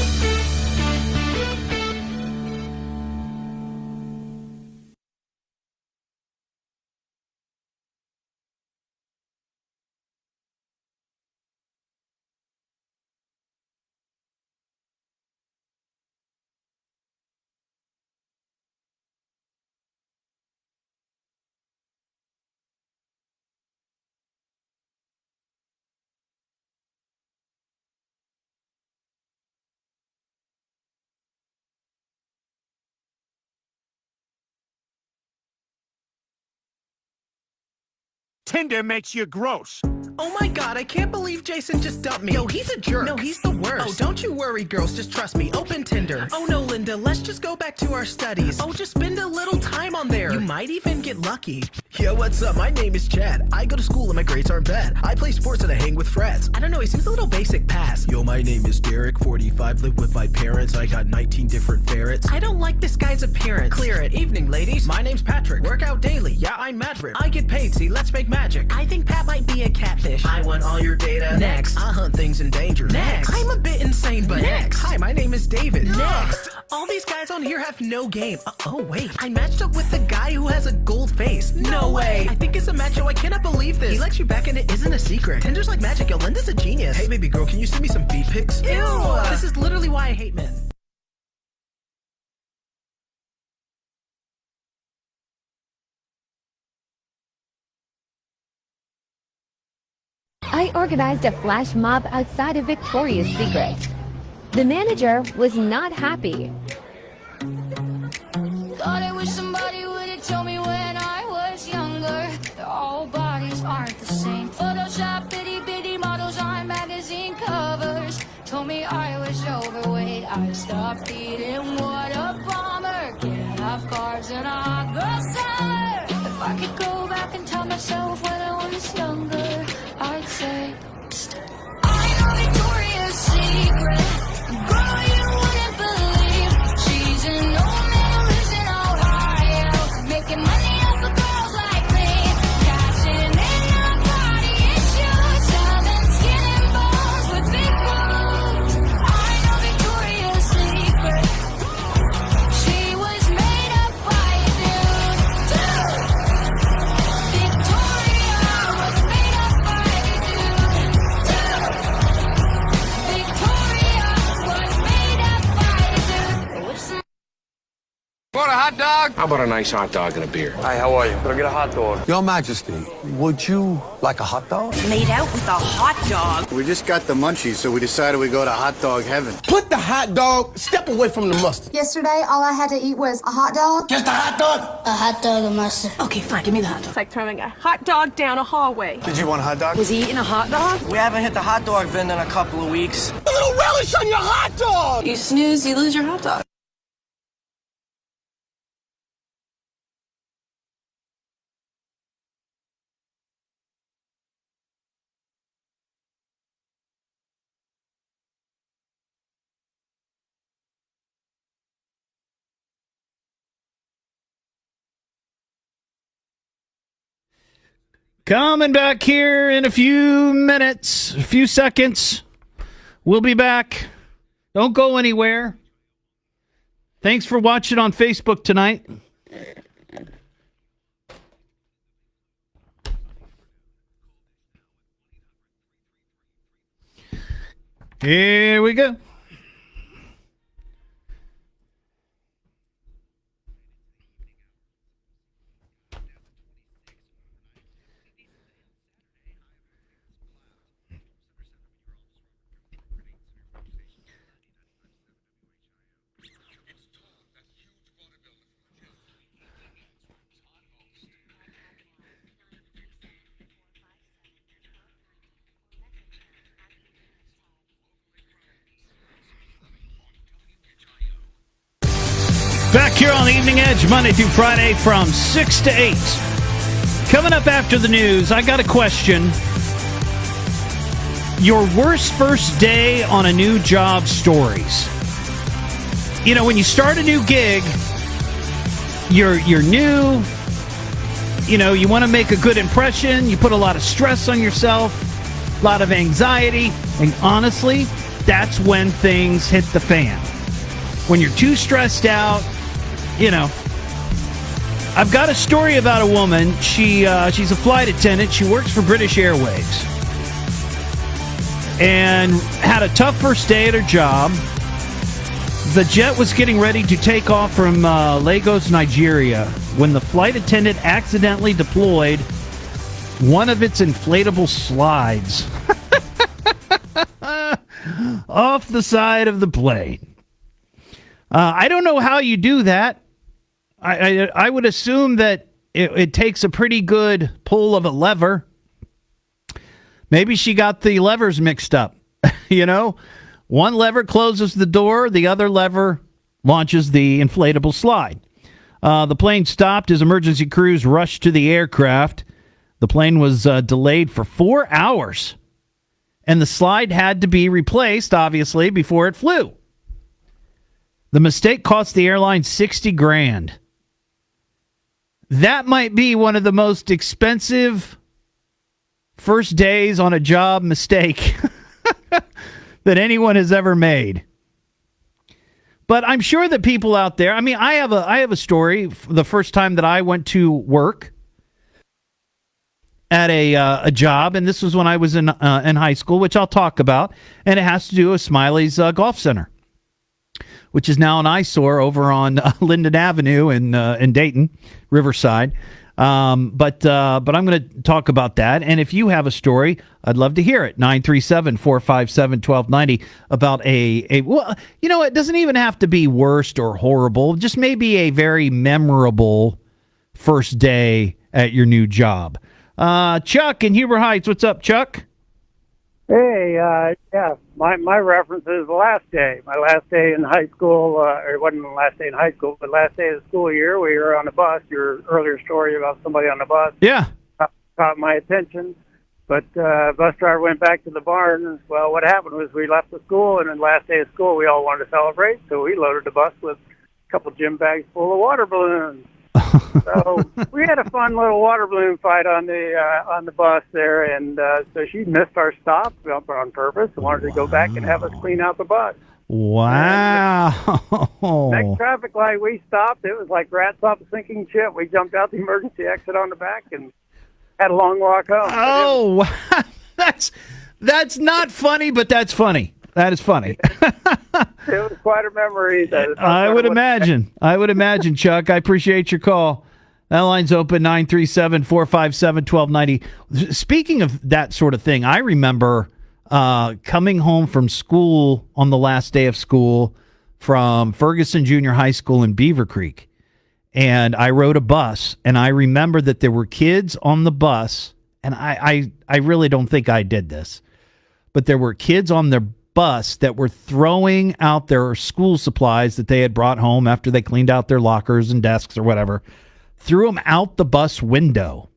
Speaker 17: Tinder makes you gross.
Speaker 19: Oh my god, I can't believe Jason just dumped me. Yo, he's a jerk. No, he's the worst. Oh, don't you worry, girls. Just trust me. Open Tinder. Oh no, Linda, let's just go back to our studies. Oh, just spend a little time on there. You might even get lucky. Yo, what's up? My name is Chad. I go to school and my grades aren't bad. I play sports and I hang with friends. I don't know, he seems a little basic pass. Yo, my name is Derek, 45, live with my parents. I got 19 different ferrets. I don't like this guy's appearance. Clear it. Evening, ladies. My name's Patrick. Work out daily. Yeah, I'm Madrid. I get paid. See, let's make magic. I think Pat might be a catfish. I want all your data. Next. I hunt things in danger. Next. I'm a bit insane, but next. Hi, my name is David. Next. All these guys on here have no game. Oh, wait. I matched up with the guy who has a gold face. No way. I think it's a match. Yo, I cannot believe this. He lets you back and it isn't a secret. Tinder's like magic. Yo, Linda's a genius. Hey, baby girl, can you send me some feet pics? Ew. This is literally why I hate men.
Speaker 20: organized a flash mob outside of Victoria's Secret. The manager was not happy.
Speaker 21: Thought I wish somebody would have told me when I was younger that all bodies aren't the same. Photoshop itty bitty models on magazine covers told me I was overweight. I stopped eating. What a bummer. Can't have carbs in a hot girl summer. If I could go back and tell myself when I was younger, I'd say I know Victoria's Secret. Girl, you wouldn't believe she's an old man who lives in Ohio, making money off of girls like me, cashing in on body issues, selling skin and bones with big boobs. I know Victoria's Secret. She was made up by a dude. Victoria was made up by a dude. Victoria was made up by a dude. With some
Speaker 17: Want a hot dog?
Speaker 18: How about a nice hot dog and a beer?
Speaker 17: Hi, how are you? Can I get a hot dog?
Speaker 22: Your Majesty, would you like a hot dog?
Speaker 23: Made out with a hot dog.
Speaker 24: We just got the munchies, so we decided we'd go to hot dog heaven.
Speaker 22: Put the hot dog, step away from the mustard.
Speaker 3: Yesterday, all I had to eat was a hot dog.
Speaker 22: Just a hot dog?
Speaker 3: A hot dog and mustard.
Speaker 23: Okay, fine, give me the hot dog.
Speaker 25: It's like throwing a hot dog down a hallway.
Speaker 17: Did you want a hot dog?
Speaker 23: Was he eating a hot dog?
Speaker 10: We haven't hit the hot dog bin in a couple of weeks.
Speaker 22: A little relish on your hot dog!
Speaker 23: You snooze, you lose your hot dog.
Speaker 1: Coming back here in a few minutes, a few seconds. We'll be back. Don't go anywhere. Thanks for watching on Facebook tonight. Here we go. Back here on the Evening Edge, Monday through Friday from 6 to 8. Coming up after the news, I got a question. Your worst first day on a new job stories. You know, when you start a new gig, you're new, you know, you want to make a good impression, you put a lot of stress on yourself, a lot of anxiety, and honestly, that's when things hit the fan. When you're too stressed out, you know. I've got a story about a woman. She's a flight attendant. She works for British Airways. And had a tough first day at her job. The jet was getting ready to take off from Lagos, Nigeria, when the flight attendant accidentally deployed one of its inflatable slides off the side of the plane. I don't know how you do that. I would assume that it takes a pretty good pull of a lever. Maybe she got the levers mixed up. You know, one lever closes the door, the other lever launches the inflatable slide. The plane stopped as emergency crews rushed to the aircraft. The plane was delayed for 4 hours, and the slide had to be replaced, obviously, before it flew. The mistake cost the airline $60,000. That might be one of the most expensive first days on a job mistake that anyone has ever made. But I'm sure that people out there, I mean, I have a story. The first time that I went to work at a job, and this was when I was in high school, which I'll talk about, and it has to do with Smiley's Golf Center, which is now an eyesore over on Linden Avenue in Dayton, Riverside. But I'm going to talk about that. And if you have a story, I'd love to hear it. 937-457-1290 about well, it doesn't even have to be worst or horrible. Just maybe a very memorable first day at your new job. Chuck in Huber Heights. What's up, Chuck?
Speaker 15: Hey, yeah, my reference is the last day. My last day in high school, or it wasn't the last day in high school, but last day of the school year, we were on the bus. Your earlier story about somebody on the bus caught my attention. But bus driver went back to the barn. And, well, what happened was we left the school, and then last day of school, we all wanted to celebrate, so we loaded the bus with a couple gym bags full of water balloons. So we had a fun little water balloon fight on the bus there, and so she missed our stop on purpose and wanted to go back and have us clean out the bus.
Speaker 1: Wow.
Speaker 15: Next traffic light, we stopped. It was like rats off a sinking ship. We jumped out the emergency exit on the back and had a long walk home.
Speaker 1: Oh, that's not funny, but that's funny. That is funny.
Speaker 15: It was quite a memory.
Speaker 1: I would imagine. Chuck. I appreciate your call. That line's open, 937-457-1290. Speaking of that sort of thing, I remember coming home from school on the last day of school from Ferguson Junior High School in Beaver Creek. And I rode a bus, and I remember that there were kids on the bus, and I really don't think I did this, but there were kids on their bus that were throwing out their school supplies that they had brought home after they cleaned out their lockers and desks or whatever, threw them out the bus window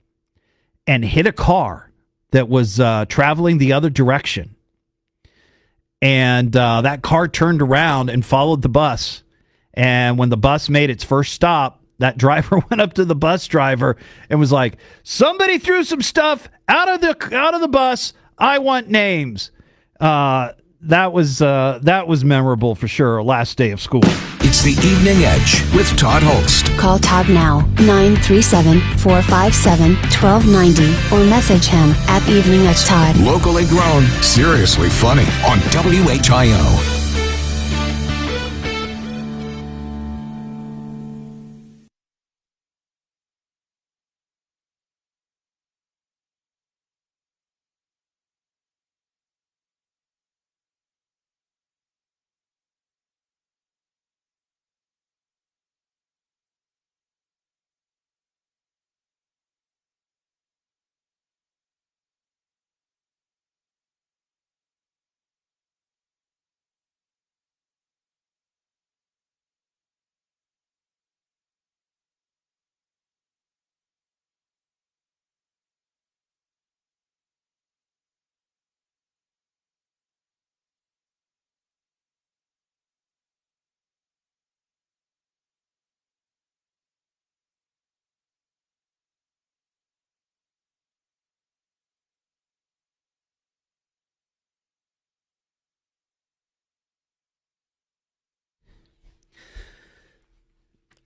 Speaker 1: and hit a car that was traveling the other direction. And that car turned around and followed the bus. And when the bus made its first stop, that driver went up to the bus driver and was like, "Somebody threw some stuff out of the bus. I want names." That was memorable for sure. Last day of school.
Speaker 7: It's the Evening Edge with Todd Hollst.
Speaker 8: Call Todd now, 937-457-1290, or message him at Evening Edge Todd.
Speaker 7: Locally grown, seriously funny on WHIO.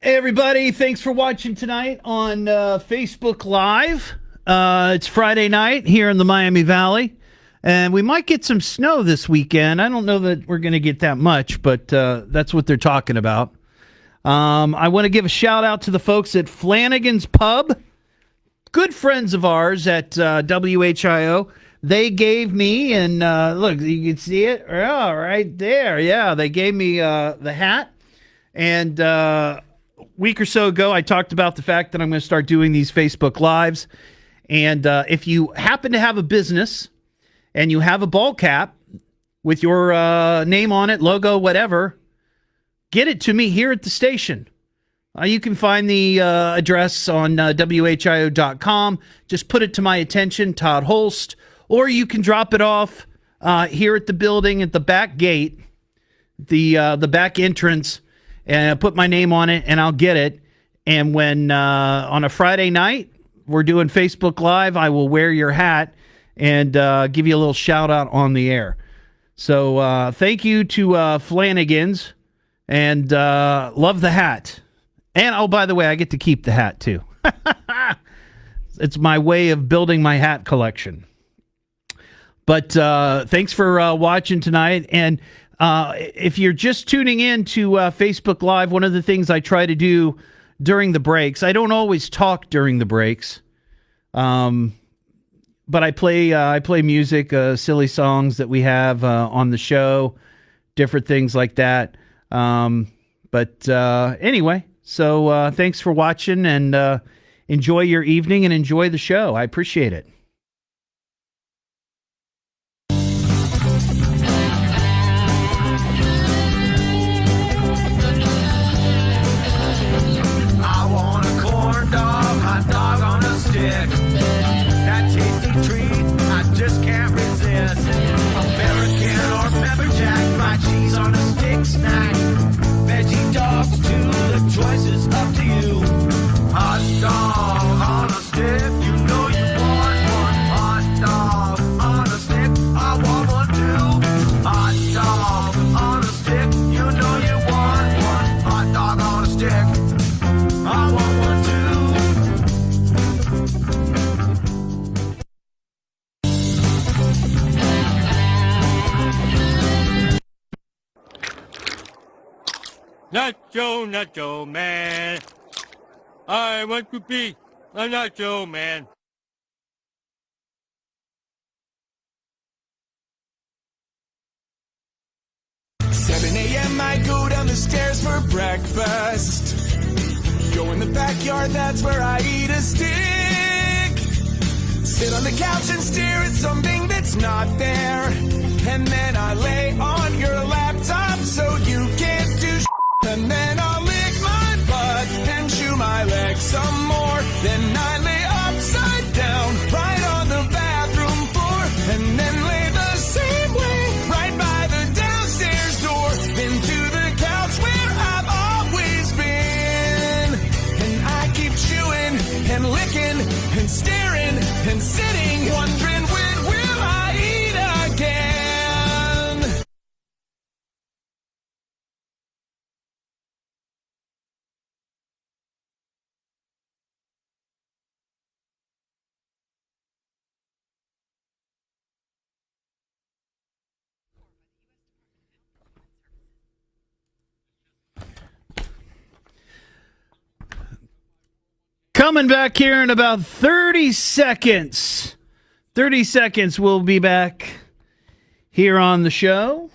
Speaker 1: Hey, everybody. Thanks for watching tonight on Facebook Live. It's Friday night here in the Miami Valley, and we might get some snow this weekend. I don't know that we're going to get that much, but that's what they're talking about. I want to give a shout-out to the folks at Flanagan's Pub, good friends of ours at WHIO. They gave me, and look, you can see it right there. Yeah, they gave me the hat, and week or so ago, I talked about the fact that I'm going to start doing these Facebook Lives. And if you happen to have a business and you have a ball cap with your name on it, logo, whatever, get it to me here at the station. You can find the address on WHIO.com. Just put it to my attention, Todd Hollst. Or you can drop it off here at the building at the back gate, the back entrance, and put my name on it, and I'll get it. And when on a Friday night we're doing Facebook Live, I will wear your hat and give you a little shout out on the air. So thank you to Flanagan's, and love the hat. And oh, by the way, I get to keep the hat too. It's my way of building my hat collection. But thanks for watching tonight. And if you're just tuning in to Facebook Live, one of the things I try to do during the breaks. I don't always talk during the breaks, but I play music, silly songs that we have on the show, different things like that. But anyway, so thanks for watching, and enjoy your evening and enjoy the show. I appreciate it.
Speaker 9: I want a corn dog, hot dog on a stick. That tasty treat I just can't resist. American or pepper jack, fried cheese on a stick snack. Veggie dogs too, the choice is up to you. Hot dog on a stick, you know you want one. Hot dog on a stick, I want one too. Hot dog on a stick, you know you want one. Hot dog on a stick, I want one too.
Speaker 4: Nacho man. I want to be a nacho man.
Speaker 9: Seven a.m. I go down the stairs for breakfast. Go in the backyard, that's where I eat a stick. Sit on the couch and stare at something that's not there. And then I lay on your laptop so you can't do shit. And then I'll lick my butt and chew my leg some more. Then I lay upside down right on the bathroom floor. And then lay the same way right by the downstairs door. Into the couch where I've always been. And I keep chewing and licking and staring and sitting, wondering when will I eat again.
Speaker 1: Coming back here in about 30 seconds. 30 seconds, we'll be back here on the show.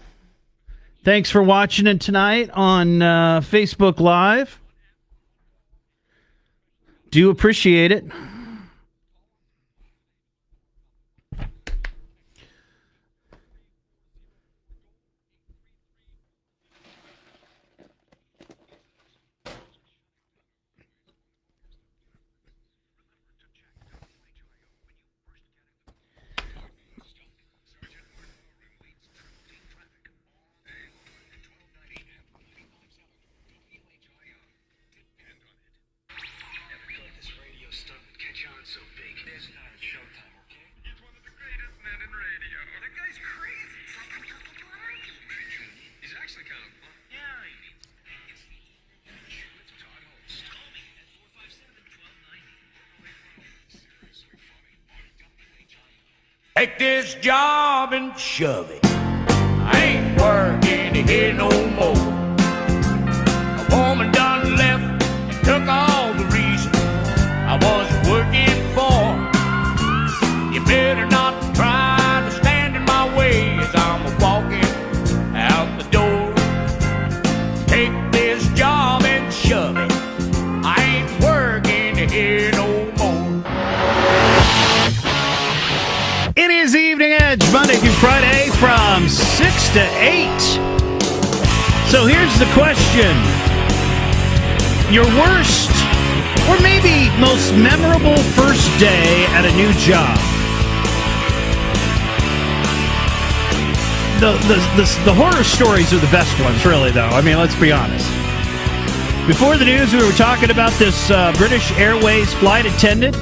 Speaker 1: Thanks for watching it tonight on Facebook Live. Do appreciate it.
Speaker 9: Take this job and shove it. I ain't working here no more. A woman done left and took all the reason I was working for. You better not try to stand in my way as I'm walking out the door. Take this job and shove it. I ain't working here no more.
Speaker 1: It is Evening Edge, Monday through Friday from 6 to 8. So here's the question. Your worst or maybe most memorable first day at a new job. The horror stories are the best ones, really, though. I mean, let's be honest. Before the news, we were talking about this British Airways flight attendant.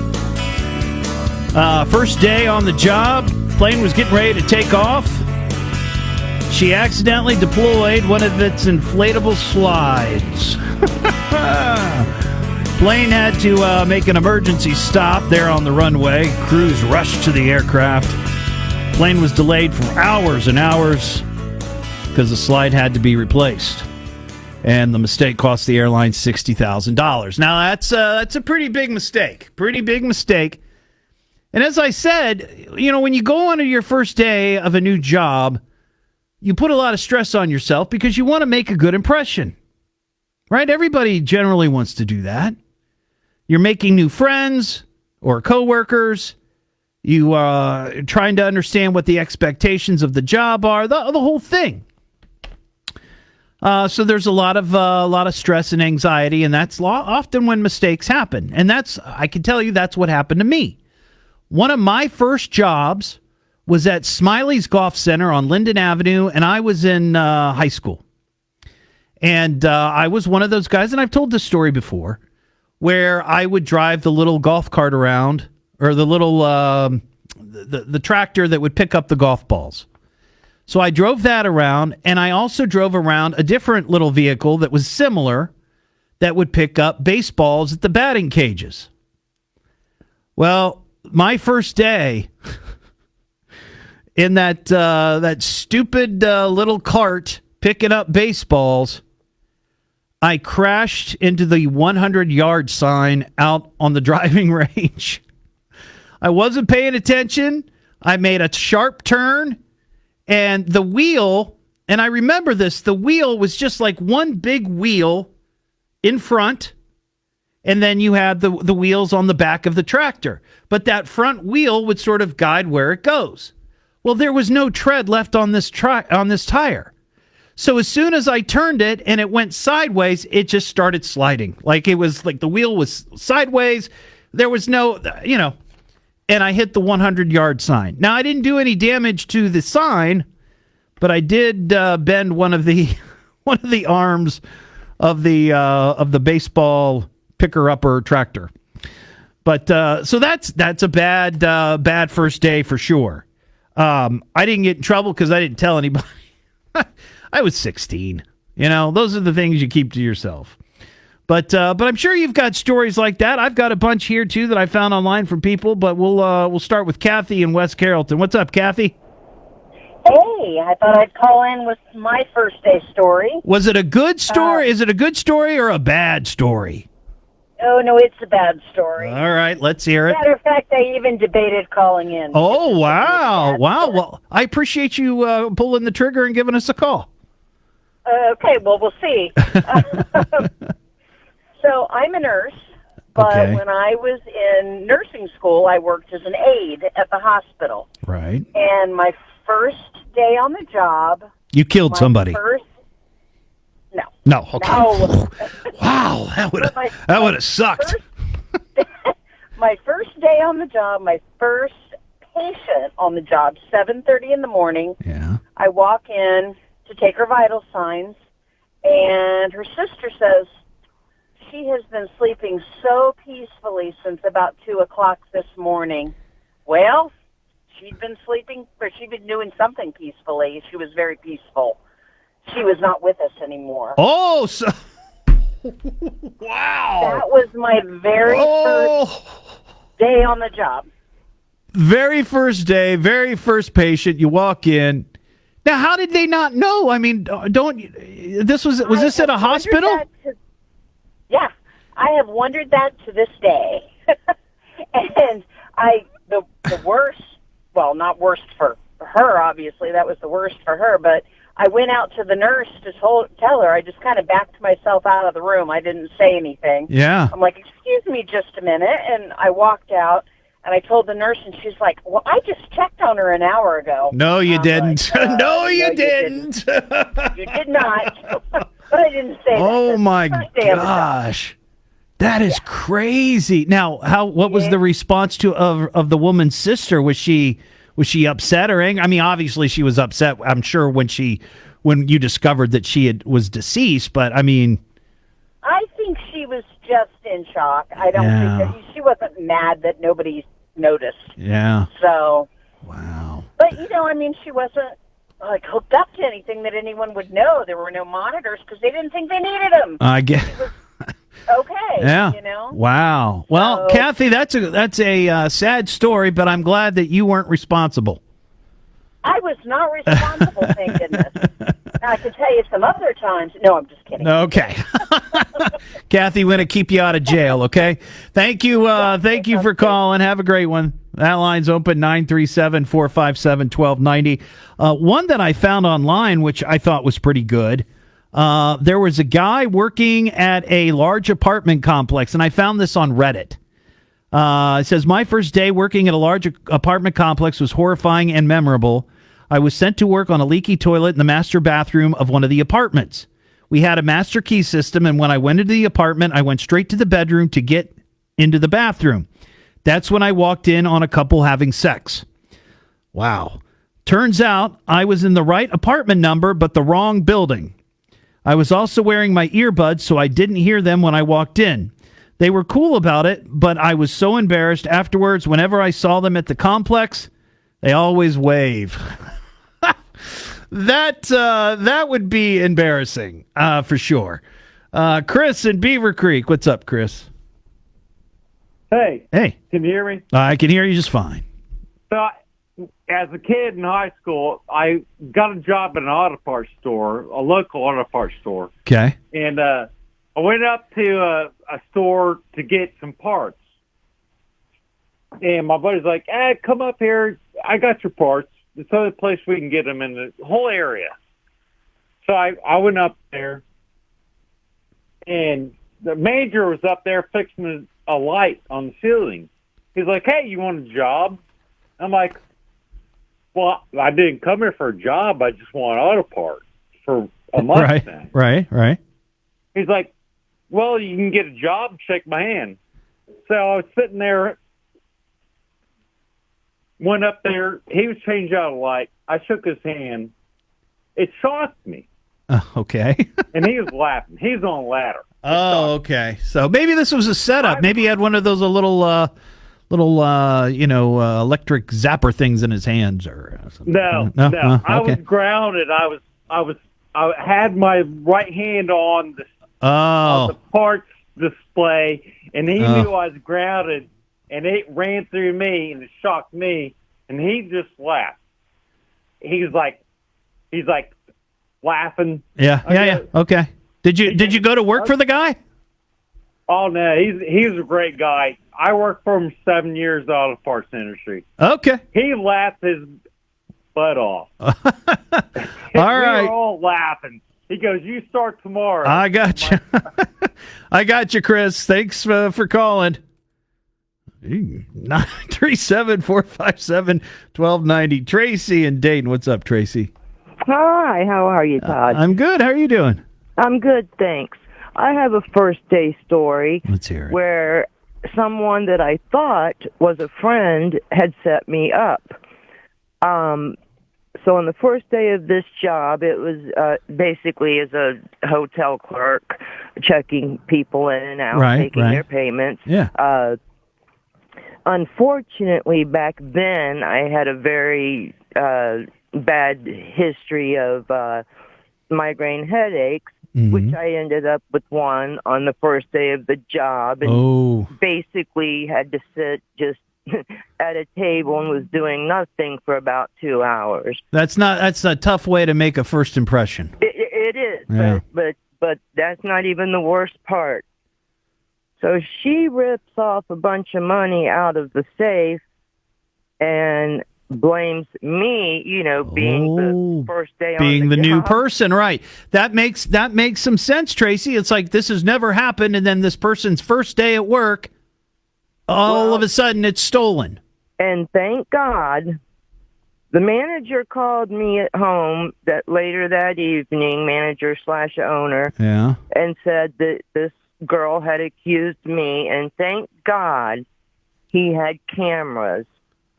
Speaker 1: First day on the job, plane was getting ready to take off. She accidentally deployed one of its inflatable slides. Plane had to make an emergency stop there on the runway. Crews rushed to the aircraft. Plane was delayed for hours and hours because the slide had to be replaced. And the mistake cost the airline $60,000. Now, that's a pretty big mistake. Pretty big mistake. And as I said, when you go on to your first day of a new job, you put a lot of stress on yourself because you want to make a good impression. Right? Everybody generally wants to do that. You're making new friends or coworkers. You are trying to understand what the expectations of the job are, the whole thing. So there's a lot of stress and anxiety, and that's often when mistakes happen. And I can tell you that's what happened to me. One of my first jobs was at Smiley's Golf Center on Linden Avenue, and I was in high school. And I was one of those guys, and I've told this story before, where I would drive the little golf cart around, or the little the tractor that would pick up the golf balls. So I drove that around, and I also drove around a different little vehicle that was similar that would pick up baseballs at the batting cages. Well, my first day in that stupid little cart picking up baseballs, I crashed into the 100-yard sign out on the driving range. I wasn't paying attention. I made a sharp turn. And the wheel, and I remember this, the wheel was just like one big wheel in front, and then you had the wheels on the back of the tractor. But that front wheel would sort of guide where it goes. Well, there was no tread left on this tire. So as soon as I turned it and it went sideways, it just started sliding. Like it was like the wheel was sideways. There was no, and I hit the 100-yard sign. Now, I didn't do any damage to the sign, but I did bend one of the arms of the baseball picker-upper tractor. But so that's a bad first day for sure. I didn't get in trouble because I didn't tell anybody. I was 16. Those are the things you keep to yourself. But I'm sure you've got stories like that. I've got a bunch here, too, that I found online from people. But we'll start with Kathy in West Carrollton. What's up, Kathy?
Speaker 2: Hey, I thought I'd call in with my first day story.
Speaker 1: Was it a good story? Is it a good story or a bad story?
Speaker 2: Oh, no, it's a bad story.
Speaker 1: All right, let's hear it.
Speaker 2: Matter of fact, I even debated calling in.
Speaker 1: Oh, wow. Wow. Well, I appreciate you pulling the trigger and giving us a call.
Speaker 2: Okay, well, we'll see. So I'm a nurse, but when I was in nursing school, I worked as an aide at the hospital.
Speaker 1: Right.
Speaker 2: And my first day on the job...
Speaker 1: You killed somebody.
Speaker 2: No.
Speaker 1: No, okay.
Speaker 2: No.
Speaker 1: Wow, that would have sucked.
Speaker 2: My first day on the job, my first patient on the job, 7:30 in the morning.
Speaker 1: Yeah.
Speaker 2: I walk in to take her vital signs, and her sister says, she has been sleeping so peacefully since about 2 o'clock this morning. Well, she'd been sleeping, or she'd been doing something peacefully. She was very peaceful. She was not with us anymore.
Speaker 1: Oh, so... Wow.
Speaker 2: That was my very first day on the job.
Speaker 1: Very first day, very first patient. You walk in. Now, how did they not know? I mean, was this at a hospital?
Speaker 2: Yeah, I have wondered that to this day. And the worst, well, not worst for her, obviously, that was the worst for her, but I went out to the nurse to tell her. I just kind of backed myself out of the room. I didn't say anything.
Speaker 1: Yeah.
Speaker 2: I'm like, excuse me just a minute, and I walked out, and I told the nurse, and she's like, well, I just checked on her an hour ago.
Speaker 1: No, you didn't.
Speaker 2: Like,
Speaker 1: no, you didn't.
Speaker 2: You did not. But I didn't say that.
Speaker 1: Oh, my gosh. That is crazy. Now, what was the response of the woman's sister? Was she upset or angry? I mean, obviously she was upset, I'm sure, when you discovered that she was deceased, but I mean...
Speaker 2: I think she was just in shock. I don't think that she wasn't mad that nobody noticed.
Speaker 1: Yeah.
Speaker 2: So...
Speaker 1: Wow.
Speaker 2: But, I mean, she wasn't hooked up to anything that anyone would know. There were no monitors because they didn't think they needed them.
Speaker 1: I guess.
Speaker 2: Okay.
Speaker 1: Yeah. Wow. Well, so, Kathy, that's a sad story, but I'm glad that you weren't responsible.
Speaker 2: I was not responsible, thank goodness. I can tell you some other times. No, I'm just kidding.
Speaker 1: Okay. Kathy, we're going to keep you out of jail, okay? Thank you for calling. Have a great one. That line's open, 937-457-1290. One that I found online, which I thought was pretty good. There was a guy working at a large apartment complex, and I found this on Reddit. It says, my first day working at a large apartment complex was horrifying and memorable. I was sent to work on a leaky toilet in the master bathroom of one of the apartments. We had a master key system, and when I went into the apartment, I went straight to the bedroom to get into the bathroom. That's when I walked in on a couple having sex. Wow. Turns out I was in the right apartment number, but the wrong building. I was also wearing my earbuds, so I didn't hear them when I walked in. They were cool about it, but I was so embarrassed afterwards. Whenever I saw them at the complex, they always wave. That would be embarrassing, for sure. Chris in Beaver Creek. What's up, Chris?
Speaker 16: Hey.
Speaker 1: Hey.
Speaker 16: Can you hear me?
Speaker 1: I can hear you just fine.
Speaker 16: So, as a kid in high school, I got a job at an auto parts store, a local auto parts store.
Speaker 1: Okay.
Speaker 16: And I went up to a store to get some parts. And my buddy's like, come up here. I got your parts. It's the only place we can get them in the whole area. So I went up there, and the manager was up there fixing a light on the ceiling. He's like, hey, you want a job? I'm like, well, I didn't come here for a job. I just want auto parts for a month now.
Speaker 1: Right.
Speaker 16: He's like, well, you can get a job, shake my hand. So I was sitting there, went up there. He was changing out a light. I shook his hand. It shocked me.
Speaker 1: Okay.
Speaker 16: And he was laughing. He's on a ladder.
Speaker 1: Oh, okay. So maybe this was a setup. Maybe he had one of those little electric zapper things in his hands or something.
Speaker 16: No.
Speaker 1: Okay.
Speaker 16: I was grounded. I had my right hand on the parts display, and he knew I was grounded, and it ran through me, and it shocked me, and he just laughed. He's like laughing.
Speaker 1: Yeah. Okay. Did you go to work for the guy?
Speaker 16: Oh no, he's a great guy. I worked for him 7 years out of the parts industry.
Speaker 1: Okay.
Speaker 16: He laughed his butt off.
Speaker 1: All right.
Speaker 16: We were all laughing. He goes, "You start tomorrow."
Speaker 1: I got you. I got you, Chris. Thanks for calling. 937-457-1290. Tracy in Dayton. What's up, Tracy?
Speaker 5: Hi, how are you, Todd?
Speaker 1: I'm good. How are you doing?
Speaker 5: I'm good, thanks. I have a first day story.
Speaker 1: Let's hear it.
Speaker 5: Where someone that I thought was a friend had set me up. So on the first day of this job, it was basically as a hotel clerk, checking people in and out, taking their payments.
Speaker 1: Yeah.
Speaker 5: Unfortunately, back then, I had a very bad history of migraine headaches, which I ended up with one on the first day of the job, and basically had to sit just at a table and was doing nothing for about 2 hours.
Speaker 1: That's a tough way to make a first impression.
Speaker 5: It is,
Speaker 1: Yeah.
Speaker 5: but that's not even the worst part. So she rips off a bunch of money out of the safe and blames me, being the first day
Speaker 1: Being
Speaker 5: on
Speaker 1: the
Speaker 5: the
Speaker 1: new
Speaker 5: job.
Speaker 1: person, right? That makes some sense, Tracy. It's like this has never happened, and then this person's first day at work, all of a sudden it's stolen.
Speaker 5: And thank God, the manager called me at home later that evening, manager/owner,
Speaker 1: Yeah.
Speaker 5: and said that this girl had accused me, and thank God he had cameras.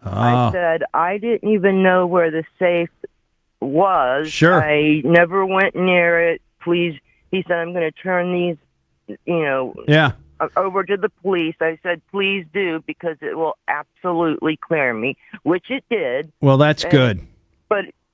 Speaker 5: I said, I didn't even know where the safe was.
Speaker 1: Sure.
Speaker 5: I never went near it. Please, he said, I'm going to turn these, over to the police. I said, please do, because it will absolutely clear me, which it did.
Speaker 1: Well, that's good.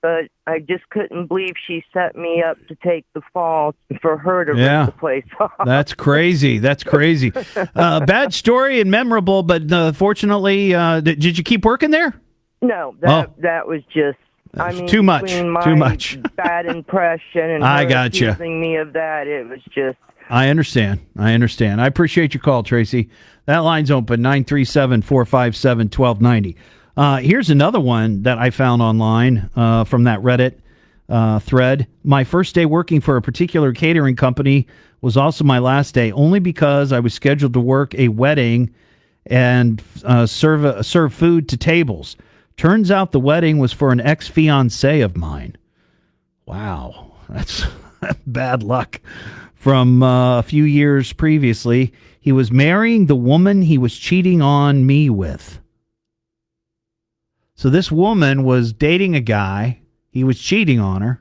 Speaker 5: But I just couldn't believe she set me up to take the fall for her to rip the place off.
Speaker 1: That's crazy. That's crazy. Bad story and memorable, but fortunately, did you keep working there?
Speaker 5: No, that was just I mean,
Speaker 1: too much.
Speaker 5: between my
Speaker 1: Too much.
Speaker 5: bad impression and
Speaker 1: I
Speaker 5: her
Speaker 1: gotcha.
Speaker 5: accusing me of that, it was just.
Speaker 1: I understand. I appreciate your call, Tracy. That line's open, 937-457-1290. Here's another one that I found online from that Reddit thread. My first day working for a particular catering company was also my last day, only because I was scheduled to work a wedding and serve food to tables. Turns out the wedding was for an ex-fiancé of mine. Wow, that's bad luck. From a few years previously, he was marrying the woman he was cheating on me with. So this woman was dating a guy. He was cheating on her.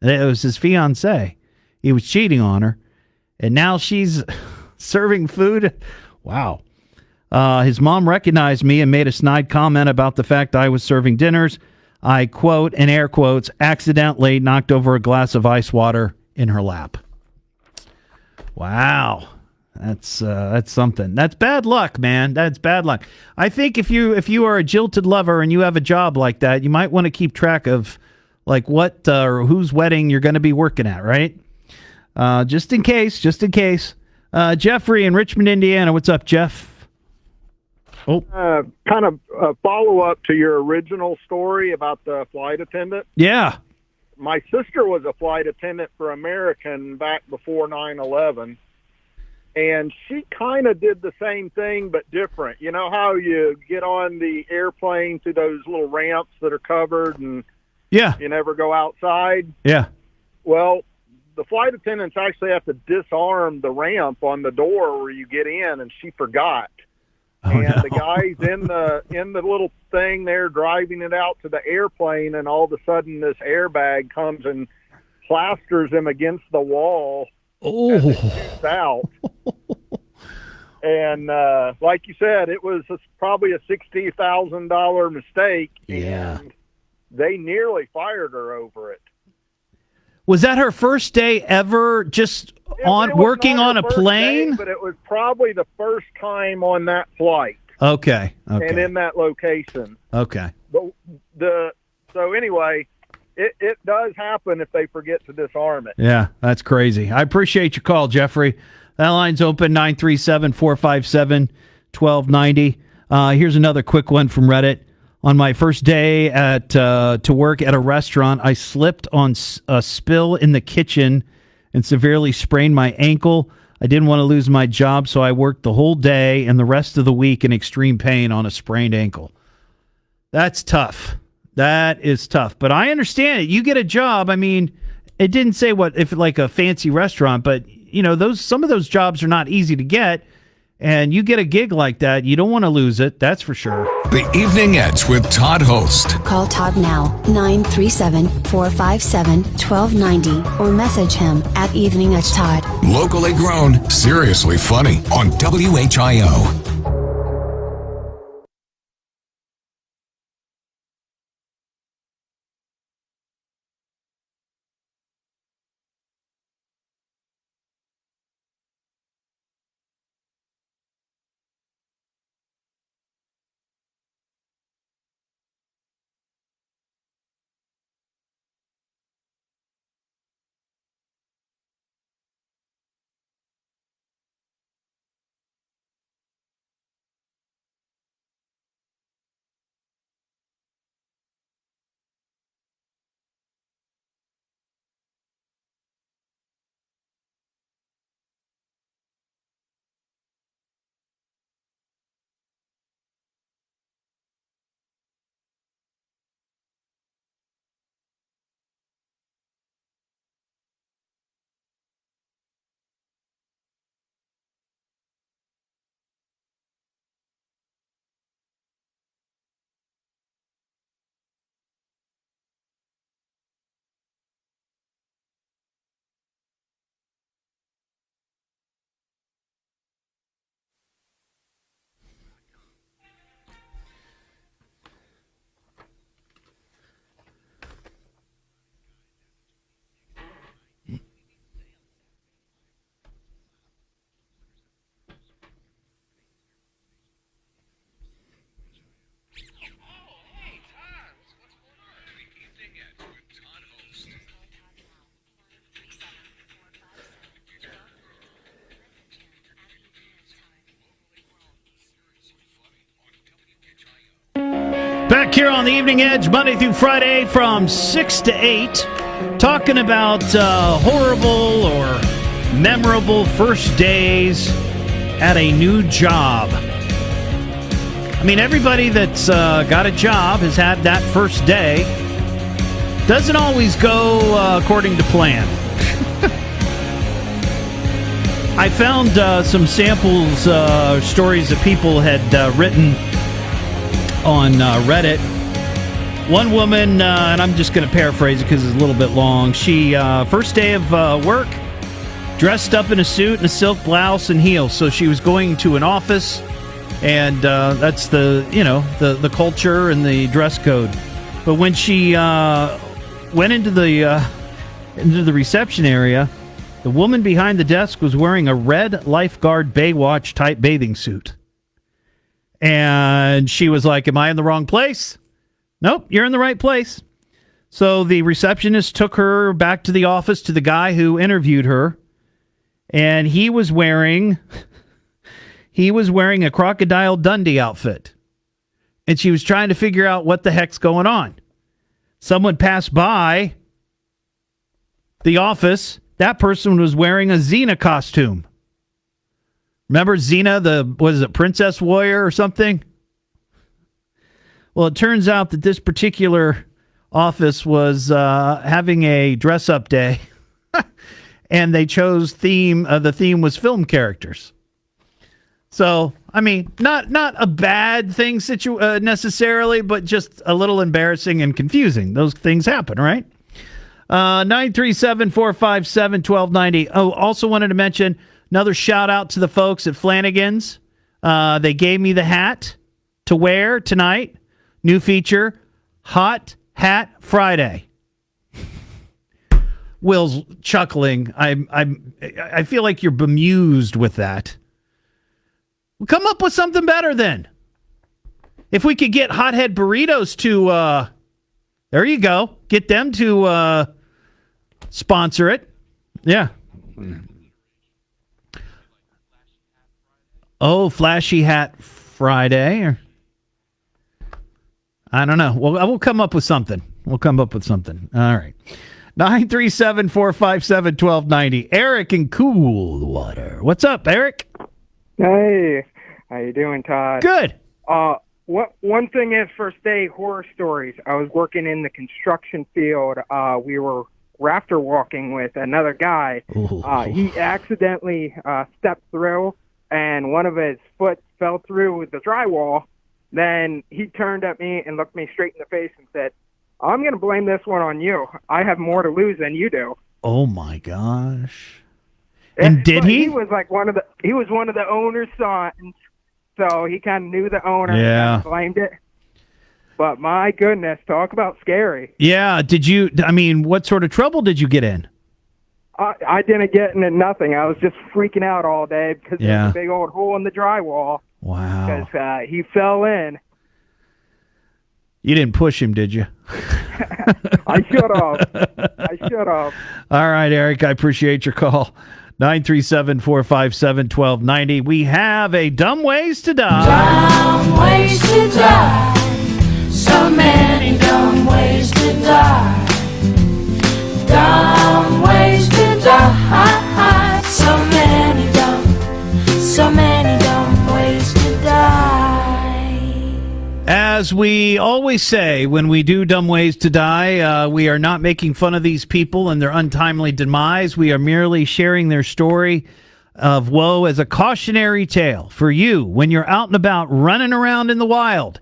Speaker 1: It was his fiancée. He was cheating on her. And now she's serving food. Wow. His mom recognized me and made a snide comment about the fact I was serving dinners. I, quote, in air quotes, accidentally knocked over a glass of ice water in her lap. Wow. That's something. That's bad luck, man. That's bad luck. I think if you are a jilted lover and you have a job like that, you might want to keep track of like what or whose wedding you're going to be working at, right? Just in case. Jeffrey in Richmond, Indiana. What's up, Jeff? Oh,
Speaker 16: kind of a follow-up to your original story about the flight attendant.
Speaker 1: Yeah.
Speaker 16: My sister was a flight attendant for American back before 9/11, and she kind of did the same thing but different. You know how you get on the airplane to those little ramps that are covered and
Speaker 1: yeah,
Speaker 16: you never go outside?
Speaker 1: Yeah.
Speaker 16: Well, the flight attendants actually have to disarm the ramp on the door where you get in, and she forgot. The guy's in the little thing there driving it out to the airplane, and all of a sudden this airbag comes and plasters him against the wall as it shoots out. And like you said, it was probably a $60,000 mistake.
Speaker 1: Yeah.
Speaker 16: And they nearly fired her over it.
Speaker 1: Was that her first day ever just working on a plane?
Speaker 16: Day, but it was probably the first time on that flight.
Speaker 1: Okay.
Speaker 16: And in that location.
Speaker 1: Okay.
Speaker 16: But so anyway, it does happen if they forget to disarm it.
Speaker 1: Yeah, that's crazy. I appreciate your call, Jeffrey. That line's open, 937-457-1290. Here's another quick one from Reddit. On my first day to work at a restaurant, I slipped on a spill in the kitchen and severely sprained my ankle. I didn't want to lose my job, so I worked the whole day and the rest of the week in extreme pain on a sprained ankle. That's tough. That is tough. But I understand it. You get a job. I mean, it didn't say if like a fancy restaurant, but you know, some of those jobs are not easy to get. And you get a gig like that, you don't want to lose it. That's for sure.
Speaker 7: The Evening Edge with Todd Hollst.
Speaker 8: Call Todd now, 937-457-1290, or message him at Evening Edge Todd.
Speaker 7: Locally grown, seriously funny on WHIO.
Speaker 1: Back here on the Evening Edge, Monday through Friday from 6 to 8, talking about horrible or memorable first days at a new job. I mean, everybody that's got a job has had that first day. Doesn't always go according to plan. I found some samples, stories that people had written on Reddit. One woman, and I'm just going to paraphrase it because it's a little bit long. She, first day of work, dressed up in a suit and a silk blouse and heels. So she was going to an office, and that's the culture and the dress code. But when she went into the reception area, the woman behind the desk was wearing a red lifeguard Baywatch type bathing suit. And she was like, am I in the wrong place? Nope, you're in the right place. So the receptionist took her back to the office to the guy who interviewed her. And he was wearing a Crocodile Dundee outfit. And she was trying to figure out what the heck's going on. Someone passed by the office. That person was wearing a Xena costume. Remember Xena, Princess Warrior or something? Well, it turns out that this particular office was having a dress-up day, and they chose the theme was film characters. So, I mean, not a bad thing necessarily, but just a little embarrassing and confusing. Those things happen, right? 937-457-1290. Oh, also wanted to mention another shout out to the folks at Flanagan's. They gave me the hat to wear tonight. New feature, Hot Hat Friday. Will's chuckling. I feel like you're bemused with that. We'll come up with something better then. If we could get Hothead Burritos to, there you go. Get them to sponsor it. Yeah. Oh, Flashy Hat Friday. I don't know. We'll come up with something. All right. 937-457-1290. Eric in Coolwater. What's up, Eric?
Speaker 6: Hey. How you doing, Todd?
Speaker 1: Good.
Speaker 6: One thing is first day horror stories. I was working in the construction field. We were rafter walking with another guy. He accidentally stepped through, and one of his foot fell through the drywall. Then he turned at me and looked me straight in the face and said, I'm going to blame this one on you. I have more to lose than you do.
Speaker 1: Oh, my gosh. And did he?
Speaker 6: He was like one of the owner's sons, so he kind of knew the owner and blamed it. But my goodness, talk about scary.
Speaker 1: Yeah. What sort of trouble did you get in?
Speaker 6: I didn't get into nothing. I was just freaking out all day because there's a big old hole in the drywall.
Speaker 1: Wow.
Speaker 6: Because he fell in.
Speaker 1: You didn't push him, did you?
Speaker 6: I should have.
Speaker 1: All right, Eric, I appreciate your call. 937-457-1290. We have a Dumb Ways to Die.
Speaker 21: Dumb ways to die. So many dumb ways to die. Dumb ways to die. So many dumb ways to die.
Speaker 1: As we always say when we do Dumb Ways to Die, we are not making fun of these people and their untimely demise. We are merely sharing their story of woe as a cautionary tale for you when you're out and about running around in the wild.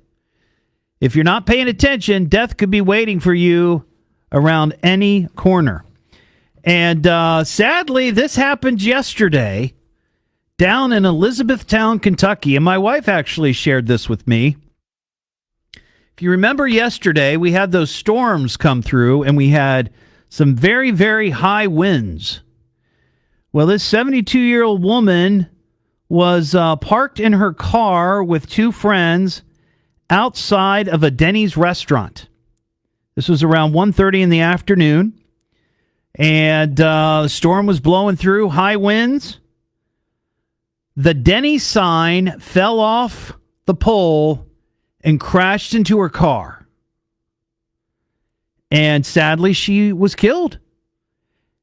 Speaker 1: If you're not paying attention, death could be waiting for you around any corner. And sadly, this happened yesterday down in Elizabethtown, Kentucky. And my wife actually shared this with me. If you remember yesterday, we had those storms come through and we had some very, very high winds. Well, this 72-year-old woman was parked in her car with two friends outside of a Denny's restaurant. This was around 1:30 in the afternoon. And the storm was blowing through, high winds. The Denny's sign fell off the pole and crashed into her car. And sadly, she was killed.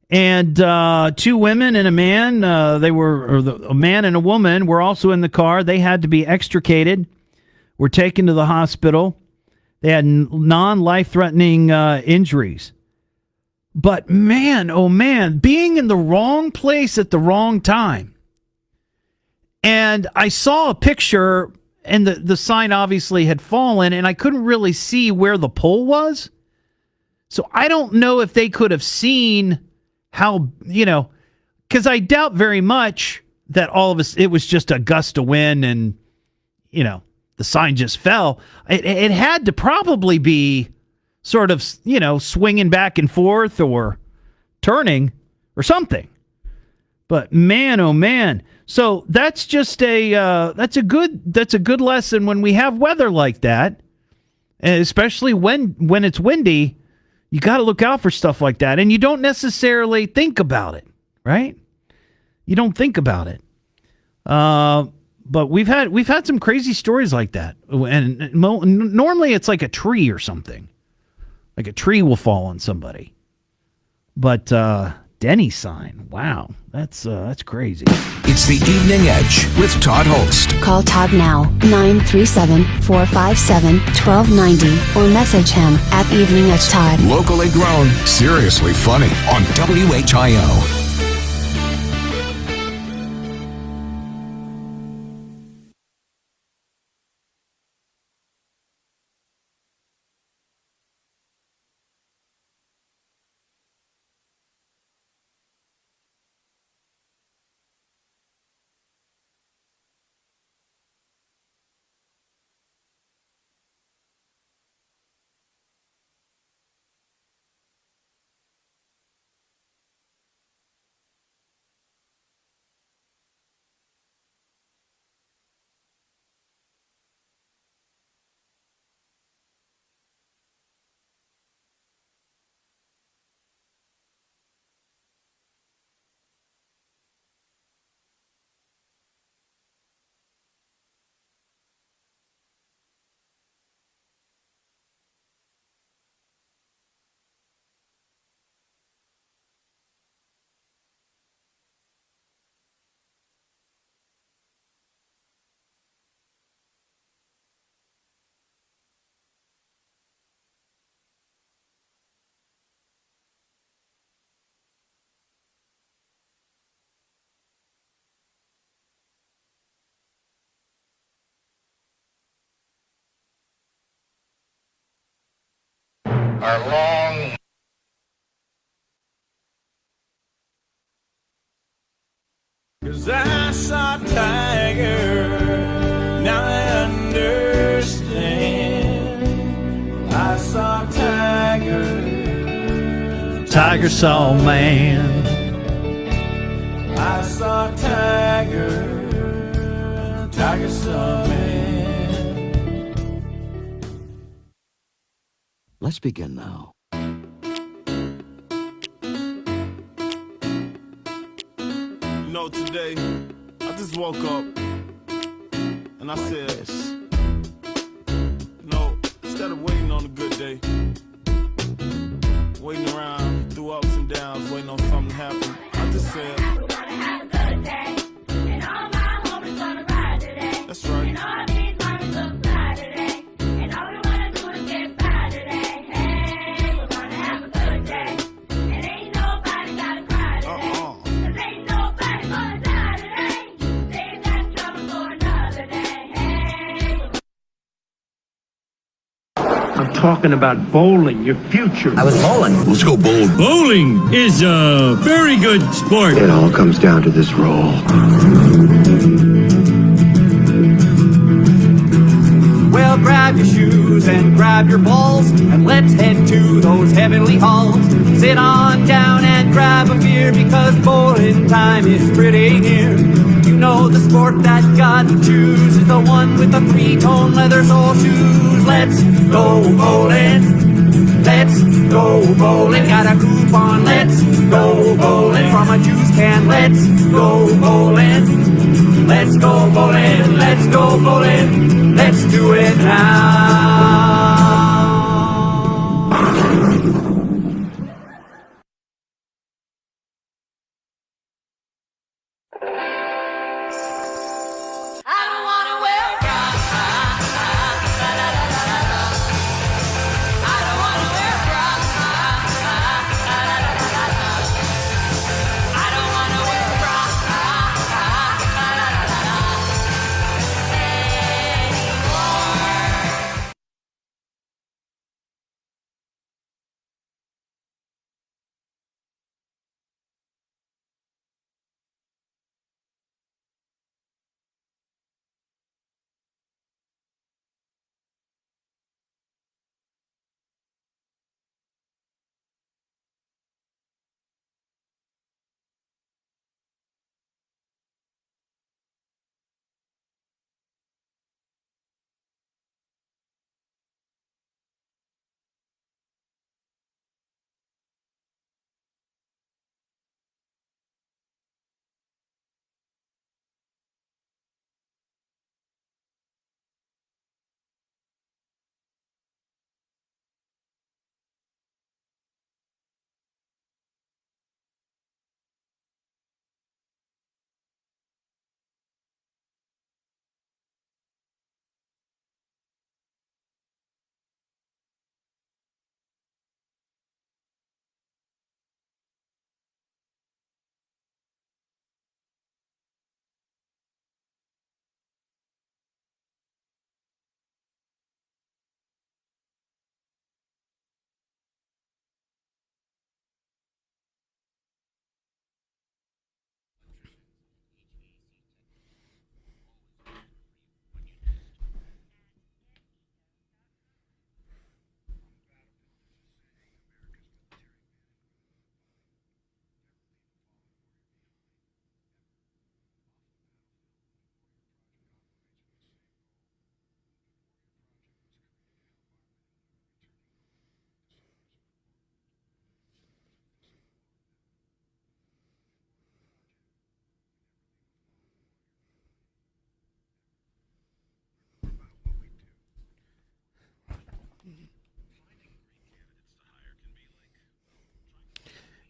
Speaker 1: And 2 women and a man, a man and a woman were also in the car. They had to be extricated, were taken to the hospital. They had non-life-threatening injuries. But man, oh man, being in the wrong place at the wrong time. And I saw a picture, and the sign obviously had fallen, and I couldn't really see where the pole was. So I don't know if they could have seen how, because I doubt very much that all of us, it was just a gust of wind and, the sign just fell. It had to probably be sort of, swinging back and forth or turning or something. But man, oh man. So that's just that's a good lesson when we have weather like that, and especially when it's windy. You got to look out for stuff like that, and you don't necessarily think about it, right? You don't think about it. But we've had some crazy stories like that, and normally it's like a tree or something. Like a tree will fall on somebody. But Denny sign, wow, that's crazy.
Speaker 7: It's the Evening Edge with Todd Hollst.
Speaker 8: Call Todd now, 937-457-1290, or message him at Evening Edge Todd.
Speaker 7: Locally grown, seriously funny on WHIO.
Speaker 18: Our long.
Speaker 9: Cause I saw Tiger, now I understand. I saw Tiger,
Speaker 1: Tiger saw man.
Speaker 9: I saw Tiger, Tiger saw man.
Speaker 11: Let's begin now.
Speaker 9: Today, I just woke up and I said, instead of waiting on a good day, waiting around through ups and downs, waiting on something to happen, I just said, we're gonna have a good day, and all my homies gonna ride today. That's right. And all these homies look fly today, and all we wanna do is get by today. Hey, we're gonna have a good day, and ain't nobody gotta cry today. Cause ain't nobody gonna die today. Save that trouble for another day. Hey,
Speaker 15: I'm talking about bowling, your future.
Speaker 11: I was bowling.
Speaker 7: Let's go bowling.
Speaker 4: Bowling is a very good sport.
Speaker 11: It all comes down to this roll.
Speaker 10: Well, grab your shoes and grab your balls, and let's head to those heavenly halls. Sit on down and grab a beer, because bowling time is pretty near. You know the sport that God would choose is the one with the 3-tone leather sole shoes. Let's go bowling. Let's go bowling. Got a coupon. Let's go bowling. From my juice can. Let's go bowling. Let's go bowling. Let's go bowling. Let's do it now.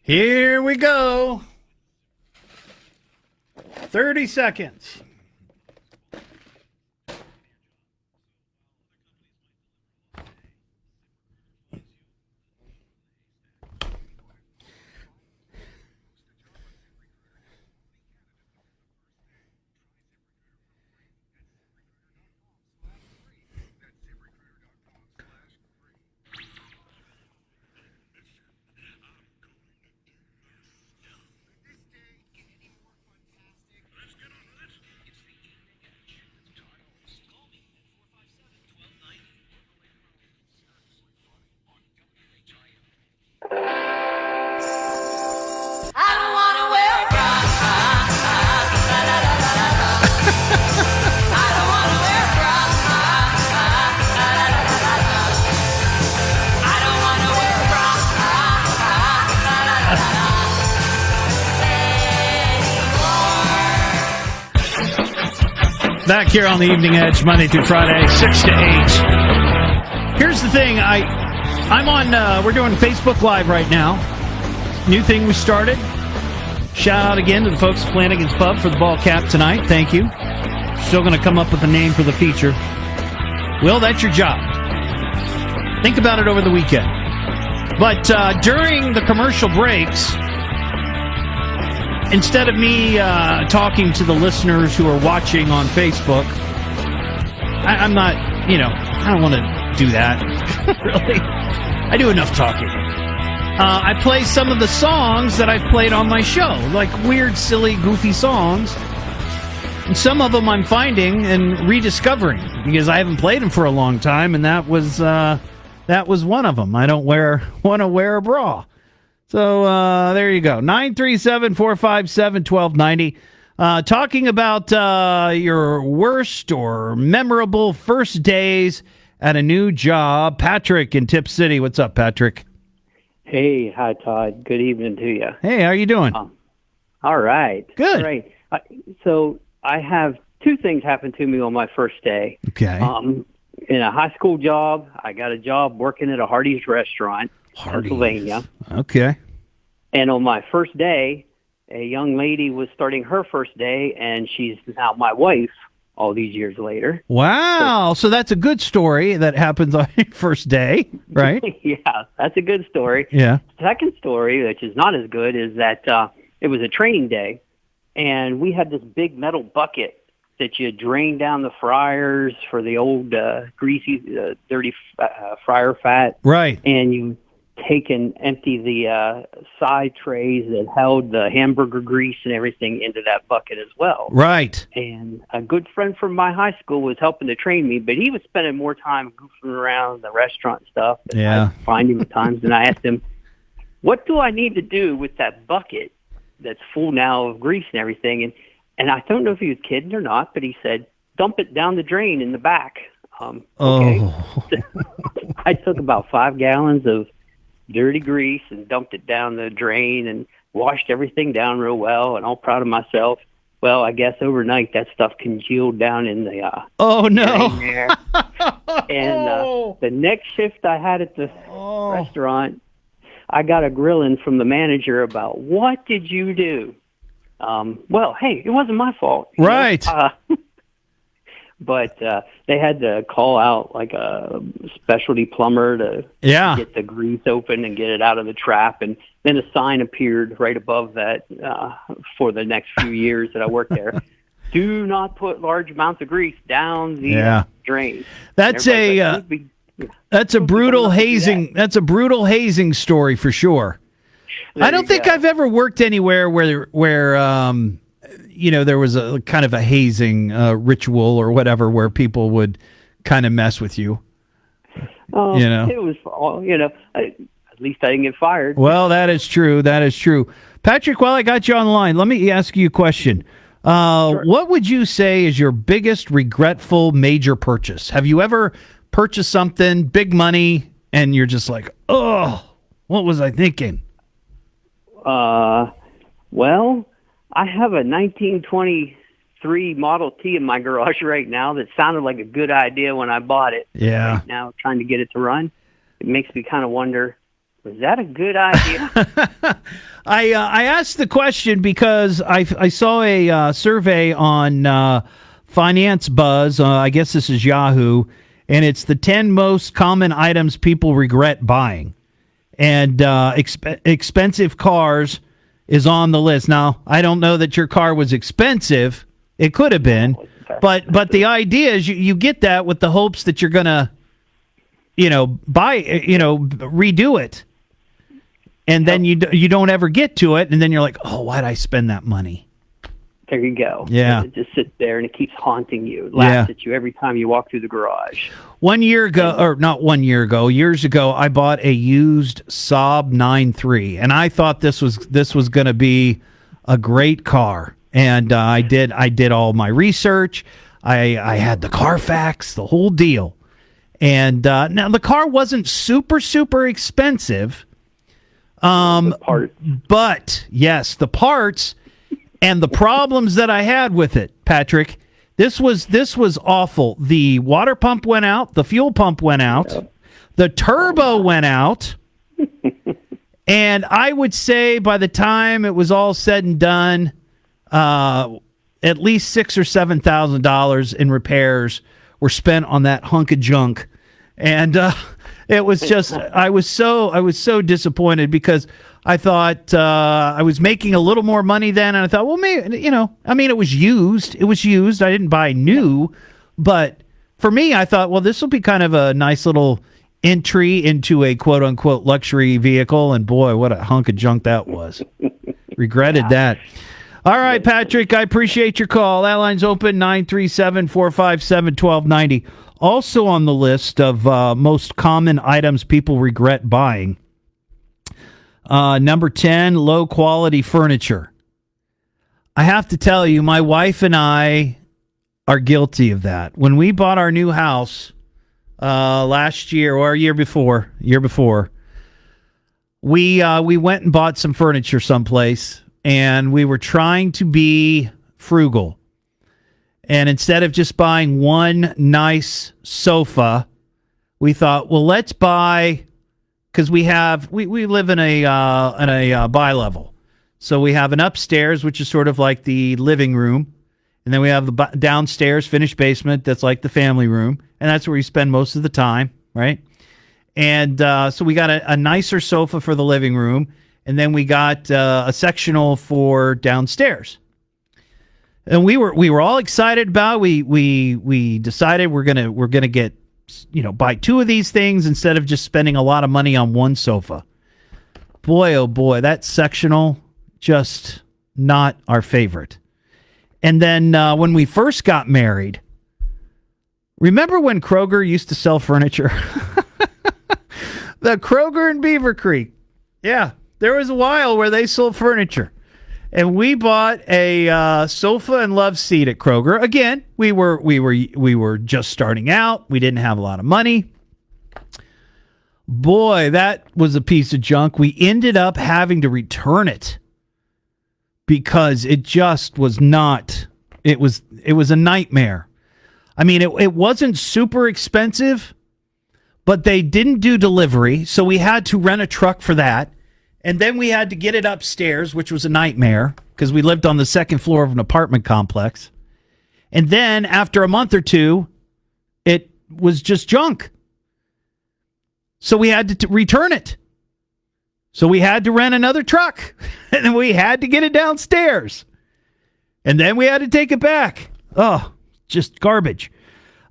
Speaker 1: Here we go. 30 seconds. Back here on the Evening Edge, Monday through Friday, 6 to 8. Here's the thing. I'm on, we're doing Facebook Live right now. New thing we started. Shout out again to the folks at Flanagan's Pub for the ball cap tonight. Thank you. Still going to come up with a name for the feature. Well, that's your job. Think about it over the weekend. But during the commercial breaks, instead of me talking to the listeners who are watching on Facebook, I'm not, I don't want to do that. Really. I do enough talking. I play some of the songs that I've played on my show, like weird, silly, goofy songs. And some of them I'm finding and rediscovering because I haven't played them for a long time, and that was one of them. I don't want to wear a bra. So there you go. 937-457-1290. Talking about your worst or memorable first days at a new job. Patrick in Tip City. What's up, Patrick?
Speaker 12: Hey, hi, Todd. Good evening to you.
Speaker 1: Hey, how you doing?
Speaker 12: All right.
Speaker 1: Good.
Speaker 12: All right. So I have two things happen to me on my first day.
Speaker 1: Okay.
Speaker 12: In a high school job, I got a job working at a Hardee's restaurant, Pennsylvania.
Speaker 1: Okay.
Speaker 12: And on my first day, a young lady was starting her first day, and she's now my wife all these years later.
Speaker 1: Wow. So that's a good story that happens on your first day, right?
Speaker 12: Yeah, that's a good story.
Speaker 1: Yeah.
Speaker 12: Second story, which is not as good, is that it was a training day, and we had this big metal bucket that you drain down the fryers for the old greasy, dirty fryer fat.
Speaker 1: Right.
Speaker 12: And you take and empty the side trays that held the hamburger grease and everything into that bucket as well.
Speaker 1: Right.
Speaker 12: And a good friend from my high school was helping to train me, but he was spending more time goofing around the restaurant stuff. And
Speaker 1: Yeah.
Speaker 12: I'd find him at times, and I asked him, what do I need to do with that bucket that's full now of grease and everything? And I don't know if he was kidding or not, but he said, dump it down the drain in the back. Okay.
Speaker 1: Oh.
Speaker 12: I took about 5 gallons of dirty grease and dumped it down the drain and washed everything down real well, and all proud of myself. Well, I guess overnight that stuff congealed down in the
Speaker 1: oh no
Speaker 12: drain there. And the next shift I had at the restaurant, I got a grilling from the manager about, what did you do? Well, hey, it wasn't my fault.
Speaker 1: Right.
Speaker 12: But they had to call out like a specialty plumber to get the grease open and get it out of the trap. And then a sign appeared right above that for the next few years that I worked there. Do not put large amounts of grease down the drain.
Speaker 1: That's that's a brutal hazing. That's a brutal hazing story for sure. I don't think I've ever worked anywhere where there was a kind of a hazing ritual or whatever where people would kind of mess with you.
Speaker 12: It was, at least I didn't get fired.
Speaker 1: Well, that is true. That is true. Patrick, while I got you online, let me ask you a question. Sure. What would you say is your biggest regretful major purchase? Have you ever purchased something, big money, and you're just like, oh, what was I thinking?
Speaker 12: Well, I have a 1923 Model T in my garage right now that sounded like a good idea when I bought it.
Speaker 1: Yeah.
Speaker 12: Right now, trying to get it to run, it makes me kind of wonder, was that a good idea?
Speaker 1: I asked the question because I saw a survey on Finance Buzz. I guess this is Yahoo, and it's the 10 most common items people regret buying. And expensive cars is on the list. Now, I don't know that your car was expensive. It could have been. But the idea is you get that with the hopes that you're going to, buy, redo it. And then you don't ever get to it. And then you're like, oh, why'd I spend that money?
Speaker 12: There you go.
Speaker 1: Yeah.
Speaker 12: And it just sits there and it keeps haunting you. It laughs at you every time you walk through the garage.
Speaker 1: 1 year ago, or not 1 year ago, years ago, I bought a used Saab 9.3, and I thought this was going to be a great car. And I did all my research. I had the Carfax, the whole deal. And now the car wasn't super expensive. But yes, the parts and the problems that I had with it, Patrick, this was awful. The water pump went out, the fuel pump went out, the turbo went out, and I would say by the time it was all said and done, at least $6,000 or $7,000 in repairs were spent on that hunk of junk, and it was just I was so disappointed because I thought I was making a little more money then, and I thought, well, maybe, it was used. It was used. I didn't buy new, but for me, I thought, well, this will be kind of a nice little entry into a quote unquote luxury vehicle, and boy, what a hunk of junk that was. Regretted that. All right, Patrick, I appreciate your call. That line's open, 937-457-1290. Also on the list of most common items people regret buying. Number 10, low quality furniture. I have to tell you, my wife and I are guilty of that. When we bought our new house last year or a year before, we went and bought some furniture someplace, and we were trying to be frugal. And instead of just buying one nice sofa, we thought, well, let's buy, because we live in a bi-level. So we have an upstairs, which is sort of like the living room. And then we have the downstairs finished basement that's like the family room. And that's where we spend most of the time, right? And so we got a nicer sofa for the living room. And then we got a sectional for downstairs. And we were all excited about it. We decided we're gonna get, buy two of these things instead of just spending a lot of money on one sofa. Boy, oh boy, that sectional, just not our favorite. And then when we first got married, remember when Kroger used to sell furniture? The Kroger in Beaver Creek. Yeah, there was a while where they sold furniture. And we bought a sofa and love seat at Kroger. Again, we were just starting out. We didn't have a lot of money. Boy, that was a piece of junk. We ended up having to return it because it just was not. It was a nightmare. I mean, it wasn't super expensive, but they didn't do delivery, so we had to rent a truck for that. And then we had to get it upstairs, which was a nightmare because we lived on the second floor of an apartment complex. And then after a month or two, it was just junk. So we had to return it. So we had to rent another truck. And then we had to get it downstairs. And then we had to take it back. Oh, just garbage.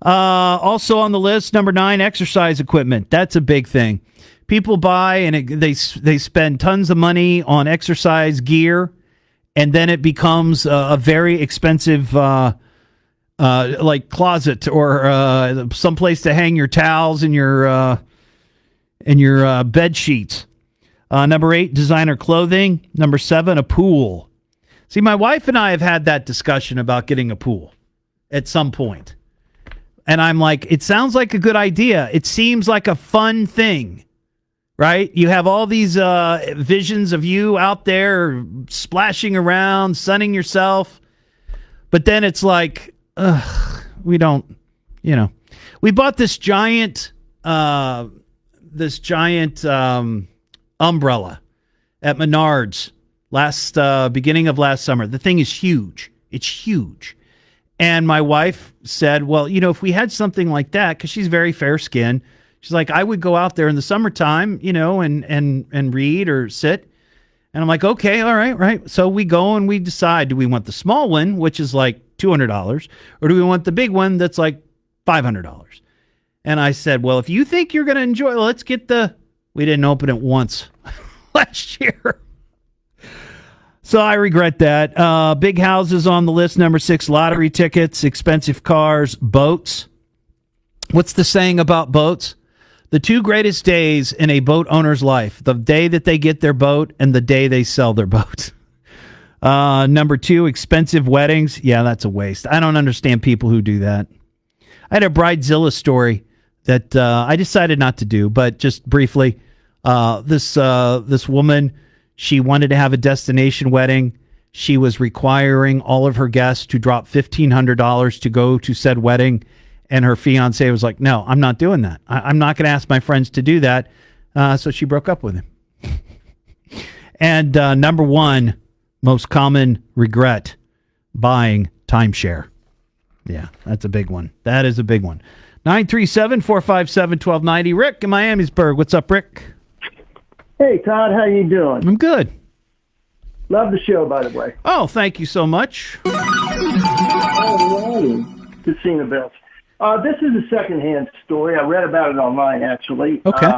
Speaker 1: Also on the list, number 9, exercise equipment. That's a big thing. People buy and they spend tons of money on exercise gear, and then it becomes a very expensive like closet or someplace to hang your towels and your bed sheets. Number 8, designer clothing. Number 7, a pool. See, my wife and I have had that discussion about getting a pool at some point. And I'm like, it sounds like a good idea. It seems like a fun thing. Right? You have all these visions of you out there splashing around, sunning yourself. But then it's like, we don't, We bought this giant umbrella at Menards beginning of last summer. The thing is huge. It's huge. And my wife said, well, if we had something like that, because she's very fair-skinned, she's like, I would go out there in the summertime, and read or sit. And I'm like, okay, all right. So we go and we decide, do we want the small one, which is like $200, or do we want the big one that's like $500? And I said, well, if you think you're going to enjoy it, let's get we didn't open it once last year. So I regret that. Big houses on the list. Number 6, lottery tickets, expensive cars, boats. What's the saying about boats? The 2 greatest days in a boat owner's life, the day that they get their boat and the day they sell their boat. Number 2, expensive weddings. Yeah, that's a waste. I don't understand people who do that. I had a Bridezilla story that I decided not to do, but just briefly, this woman, she wanted to have a destination wedding. She was requiring all of her guests to drop $1,500 to go to said wedding. And her fiance was like, no, I'm not doing that. I'm not going to ask my friends to do that. So she broke up with him. And number 1, most common regret, buying timeshare. Yeah, that's a big one. That is a big one. 937-457-1290. Rick in Miamisburg. What's up, Rick?
Speaker 13: Hey, Todd. How you doing?
Speaker 1: I'm good.
Speaker 13: Love the show, by the way.
Speaker 1: Oh, thank you so much.
Speaker 13: Good seeing the best. This is a secondhand story. I read about it online, actually.
Speaker 1: Okay.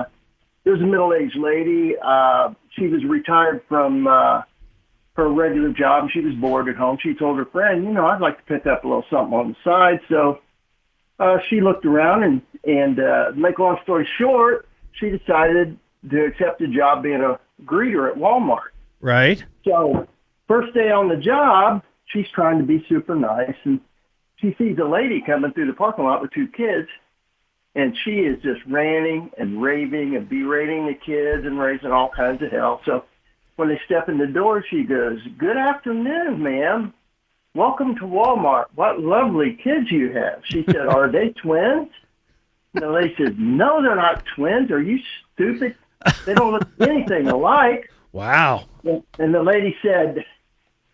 Speaker 13: There's a middle-aged lady. She was retired from her regular job, and she was bored at home. She told her friend, I'd like to pick up a little something on the side. So she looked around, and make a long story short, she decided to accept a job being a greeter at Walmart.
Speaker 1: Right.
Speaker 13: So first day on the job, she's trying to be super nice, and she sees a lady coming through the parking lot with 2 kids, and she is just ranting and raving and berating the kids and raising all kinds of hell. So when they step in the door, she goes, "Good afternoon, ma'am. Welcome to Walmart. What lovely kids you have." She said, "Are they twins?" And the lady said, "No, they're not twins. Are you stupid? They don't look anything alike."
Speaker 1: Wow.
Speaker 13: And the lady said,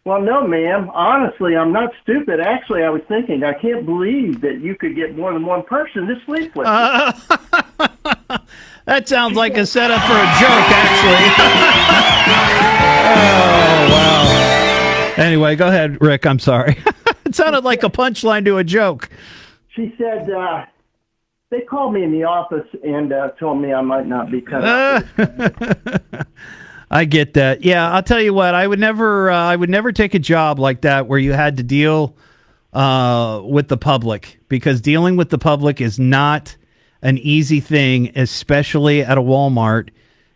Speaker 13: "Well, no, ma'am. Honestly, I'm not stupid. Actually, I was thinking, I can't believe that you could get more than one person to sleep with."
Speaker 1: That sounds like a setup for a joke, actually. Oh, wow. Anyway, go ahead, Rick. I'm sorry. It sounded like a punchline to a joke.
Speaker 13: She said, they called me in the office and told me I might not be cut out.
Speaker 1: I get that. Yeah, I'll tell you what. I would never take a job like that where you had to deal with the public, because dealing with the public is not an easy thing, especially at a Walmart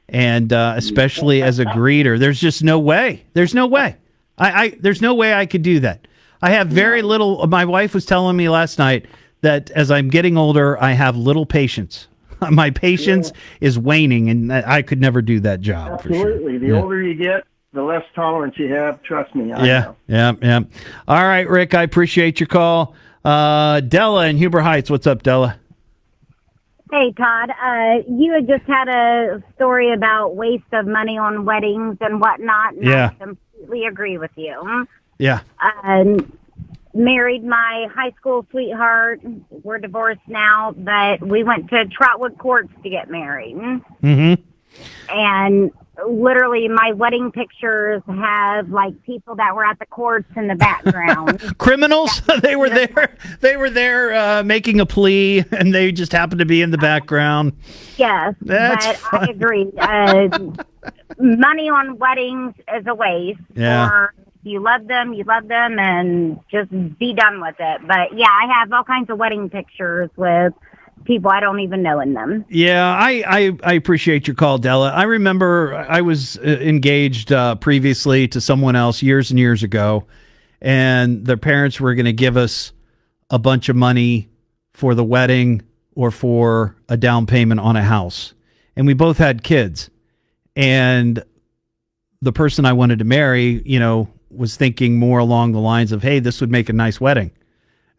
Speaker 1: and especially as a greeter. There's just no way. There's no way. There's no way I could do that. I have very little. My wife was telling me last night that as I'm getting older, I have little patience. My patience is waning, and I could never do that job.
Speaker 13: Absolutely.
Speaker 1: For sure.
Speaker 13: The older you get, the less tolerance you have. Trust me. I know.
Speaker 1: Yeah. All right, Rick, I appreciate your call. Della in Huber Heights. What's up, Della?
Speaker 3: Hey, Todd. You had just had a story about waste of money on weddings and whatnot, and I completely agree with you.
Speaker 1: Yeah.
Speaker 3: Married my high school sweetheart. We're divorced now, but we went to Trotwood Courts to get married.
Speaker 1: Mm-hmm.
Speaker 3: And literally my wedding pictures have like people that were at the courts in the background.
Speaker 1: Criminals? They were there making a plea, and they just happened to be in the background.
Speaker 3: Yes,
Speaker 1: That's
Speaker 3: but
Speaker 1: funny.
Speaker 3: I agree. Money on weddings is a waste.
Speaker 1: Yeah.
Speaker 3: Or you love them, and just be done with it. But yeah, I have all kinds of wedding pictures with people I don't even know in them.
Speaker 1: Yeah, I appreciate your call, Della. I remember I was engaged previously to someone else years and years ago, and their parents were going to give us a bunch of money for the wedding or for a down payment on a house. And we both had kids. And the person I wanted to marry, was thinking more along the lines of, hey, this would make a nice wedding.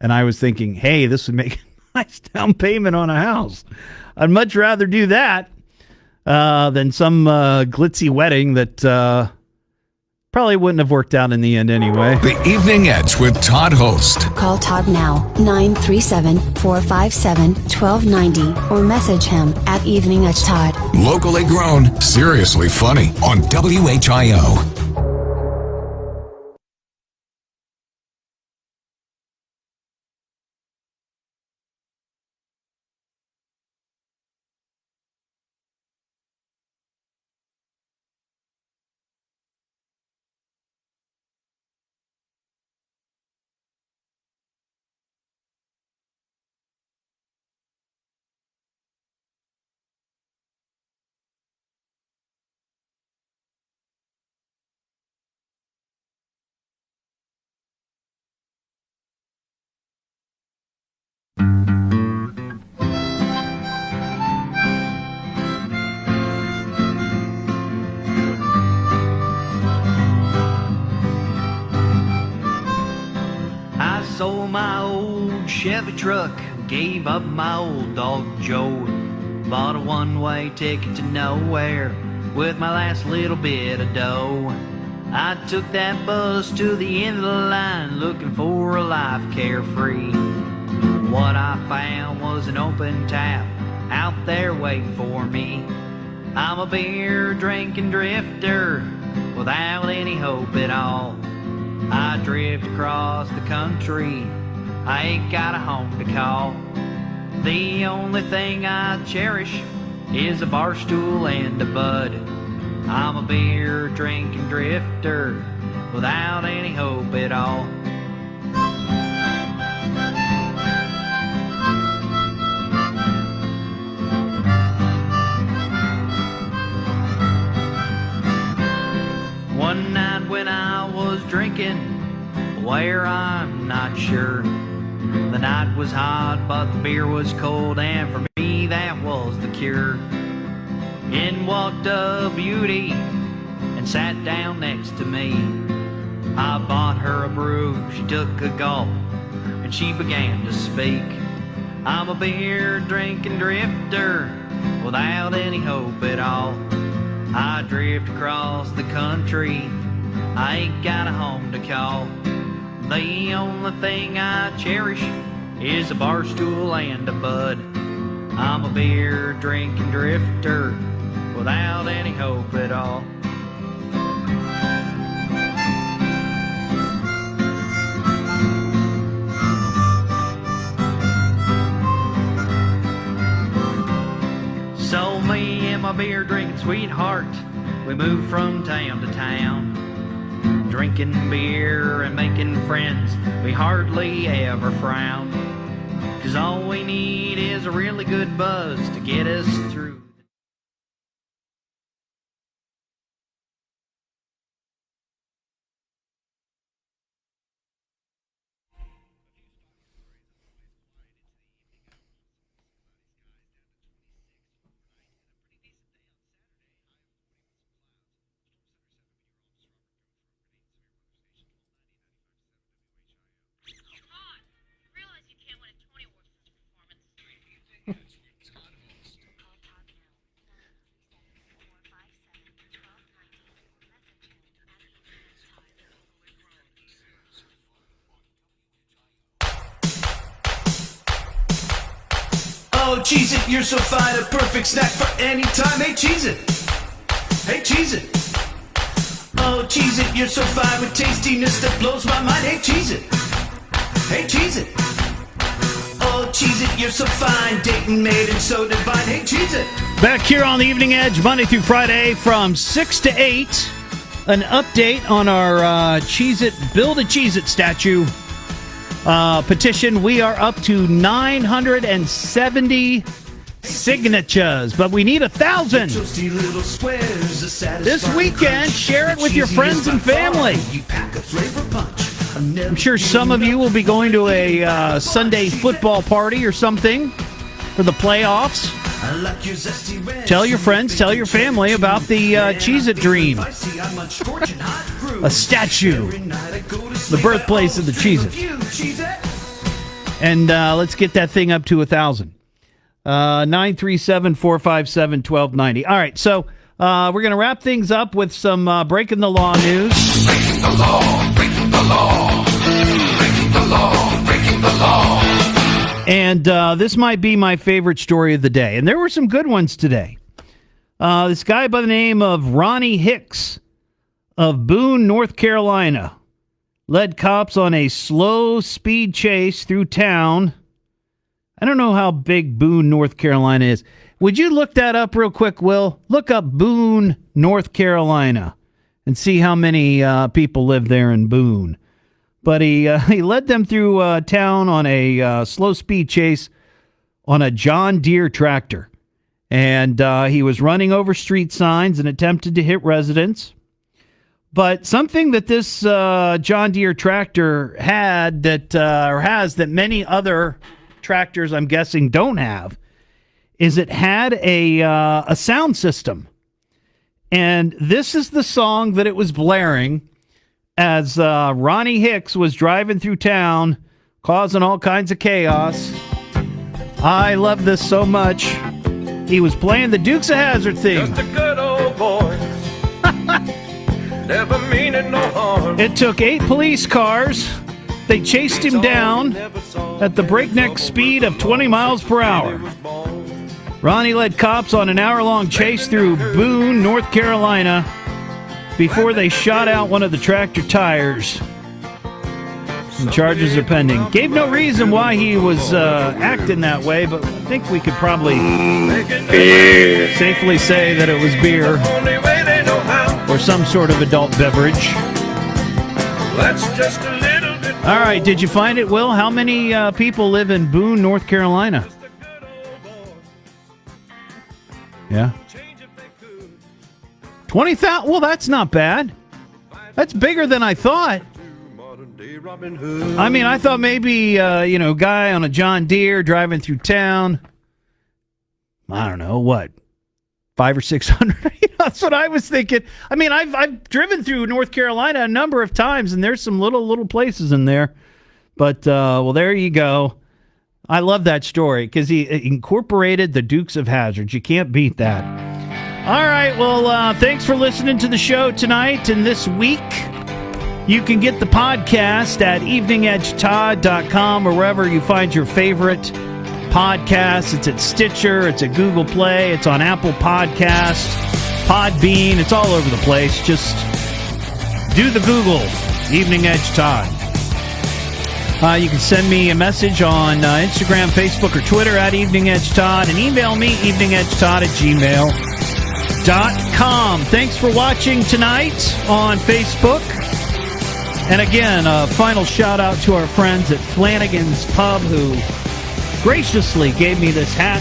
Speaker 1: And I was thinking, hey, this would make a nice down payment on a house. I'd much rather do that than some glitzy wedding that probably wouldn't have worked out in the end anyway.
Speaker 7: The Evening Edge with Todd Hollst.
Speaker 8: Call Todd now, 937-457-1290, or message him at Evening Edge Todd.
Speaker 7: Locally grown, seriously funny on WHIO.
Speaker 14: Sold my old Chevy truck, gave up my old dog Joe, bought a one-way ticket to nowhere with my last little bit of dough. I took that bus to the end of the line, looking for a life carefree. What I found was an open tap out there waiting for me. I'm a beer drinking drifter without any hope at all. I drift across the country, I ain't got a home to call. The only thing I cherish is a bar stool and a bud. I'm a beer drinking drifter without any hope at all. One night when I was drinking, where I'm not sure. The night was hot, but the beer was cold, and for me that was the cure. In walked a beauty and and sat down next to me. I bought her a brew, she took a gulp, and she began to speak. I'm a beer drinking drifter without any hope at all. I drift across the country, I ain't got a home to call. The only thing I cherish is a bar stool and a bud. I'm a beer drinking drifter without any hope at all. So me and my beer drinking sweetheart, we moved from town to town. Drinking beer and making friends, we hardly ever frown. 'Cause all we need is a really good buzz to get us through.
Speaker 9: Oh, Cheez-It, you're so fine, a perfect snack for any time. Hey, Cheez-It. Hey, Cheez-It. Oh, Cheez-It, you're so fine with tastiness that blows my mind. Hey, Cheez-It. Hey, Cheez-It. Oh, Cheez-It, you're so fine. Dayton made it so divine. Hey, Cheez-It.
Speaker 1: Back here on the Evening Edge, Monday through Friday from 6 to 8. An update on our Cheez-It, Build a Cheez-It statue petition. We are up to 970 signatures, but we need 1,000. This weekend, share it with your friends and family. I'm sure some of you will be going to a Sunday football party or something for the playoffs. Tell your friends, tell your family about the Cheez-It dream. A statue. The birthplace of the Cheez-It. And let's get that thing up to 1,000. 937-457-1290. All right, so we're going to wrap things up with some Breaking the Law news.
Speaker 7: Breaking the law, breaking the law, breaking the law, breaking the law.
Speaker 1: And this might be my favorite story of the day. And there were some good ones today. This guy by the name of Ronnie Hicks of Boone, North Carolina, led cops on a slow speed chase through town. I don't know how big Boone, North Carolina is. Would you look that up real quick, Will? Look up Boone, North Carolina, and see how many people live there in Boone. But he led them through town on a slow speed chase on a John Deere tractor. And he was running over street signs and attempted to hit residents. But something that this John Deere tractor had that or has that many other tractors, I'm guessing, don't have, is it had a sound system. And this is the song that it was blaring as Ronnie Hicks was driving through town, causing all kinds of chaos. I love this so much. He was playing the Dukes of Hazzard theme.
Speaker 17: Just a good old boy. Never meaning no harm.
Speaker 1: It took 8 police cars. They chased him down at the breakneck speed of 20 miles per hour. Ronnie led cops on an hour-long chase through Boone, North Carolina, before they shot out one of the tractor tires. And charges are pending. Gave no reason why he was acting that way, but I think we could probably safely say that it was beer or some sort of adult beverage.
Speaker 17: That's just a little bit.
Speaker 1: All right, did you find it, Will? How many people live in Boone, North Carolina? Yeah. 20,000? Well, that's not bad. That's bigger than I thought. I mean, I thought maybe, guy on a John Deere driving through town. I don't know, what? 500 or 600. That's what I was thinking. I mean, I've driven through North Carolina a number of times, and there's some little places in there. But, well, there you go. I love that story because he incorporated the Dukes of Hazzard. You can't beat that. All right, well, thanks for listening to the show tonight and this week. You can get the podcast at eveningedgetodd.com or wherever you find your favorite podcasts. It's at Stitcher, it's at Google Play, it's on Apple Podcasts, Podbean, it's all over the place. Just do the Google, Evening Edge Todd. You can send me a message on Instagram, Facebook, or Twitter at Evening Edge Todd, and email me, eveningedgetodd@gmail.com. Thanks for watching tonight on Facebook. And again, a final shout-out to our friends at Flanagan's Pub who graciously gave me this hat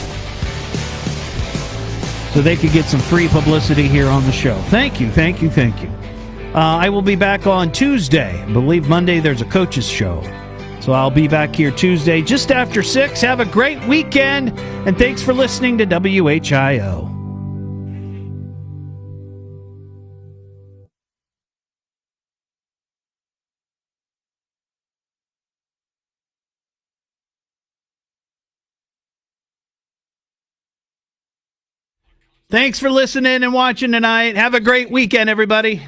Speaker 1: so they could get some free publicity here on the show. Thank you, thank you, thank you. I will be back on Tuesday. I believe Monday there's a coach's show. So I'll be back here Tuesday just after 6. Have a great weekend, and thanks for listening to WHIO. Thanks for listening and watching tonight. Have a great weekend, everybody.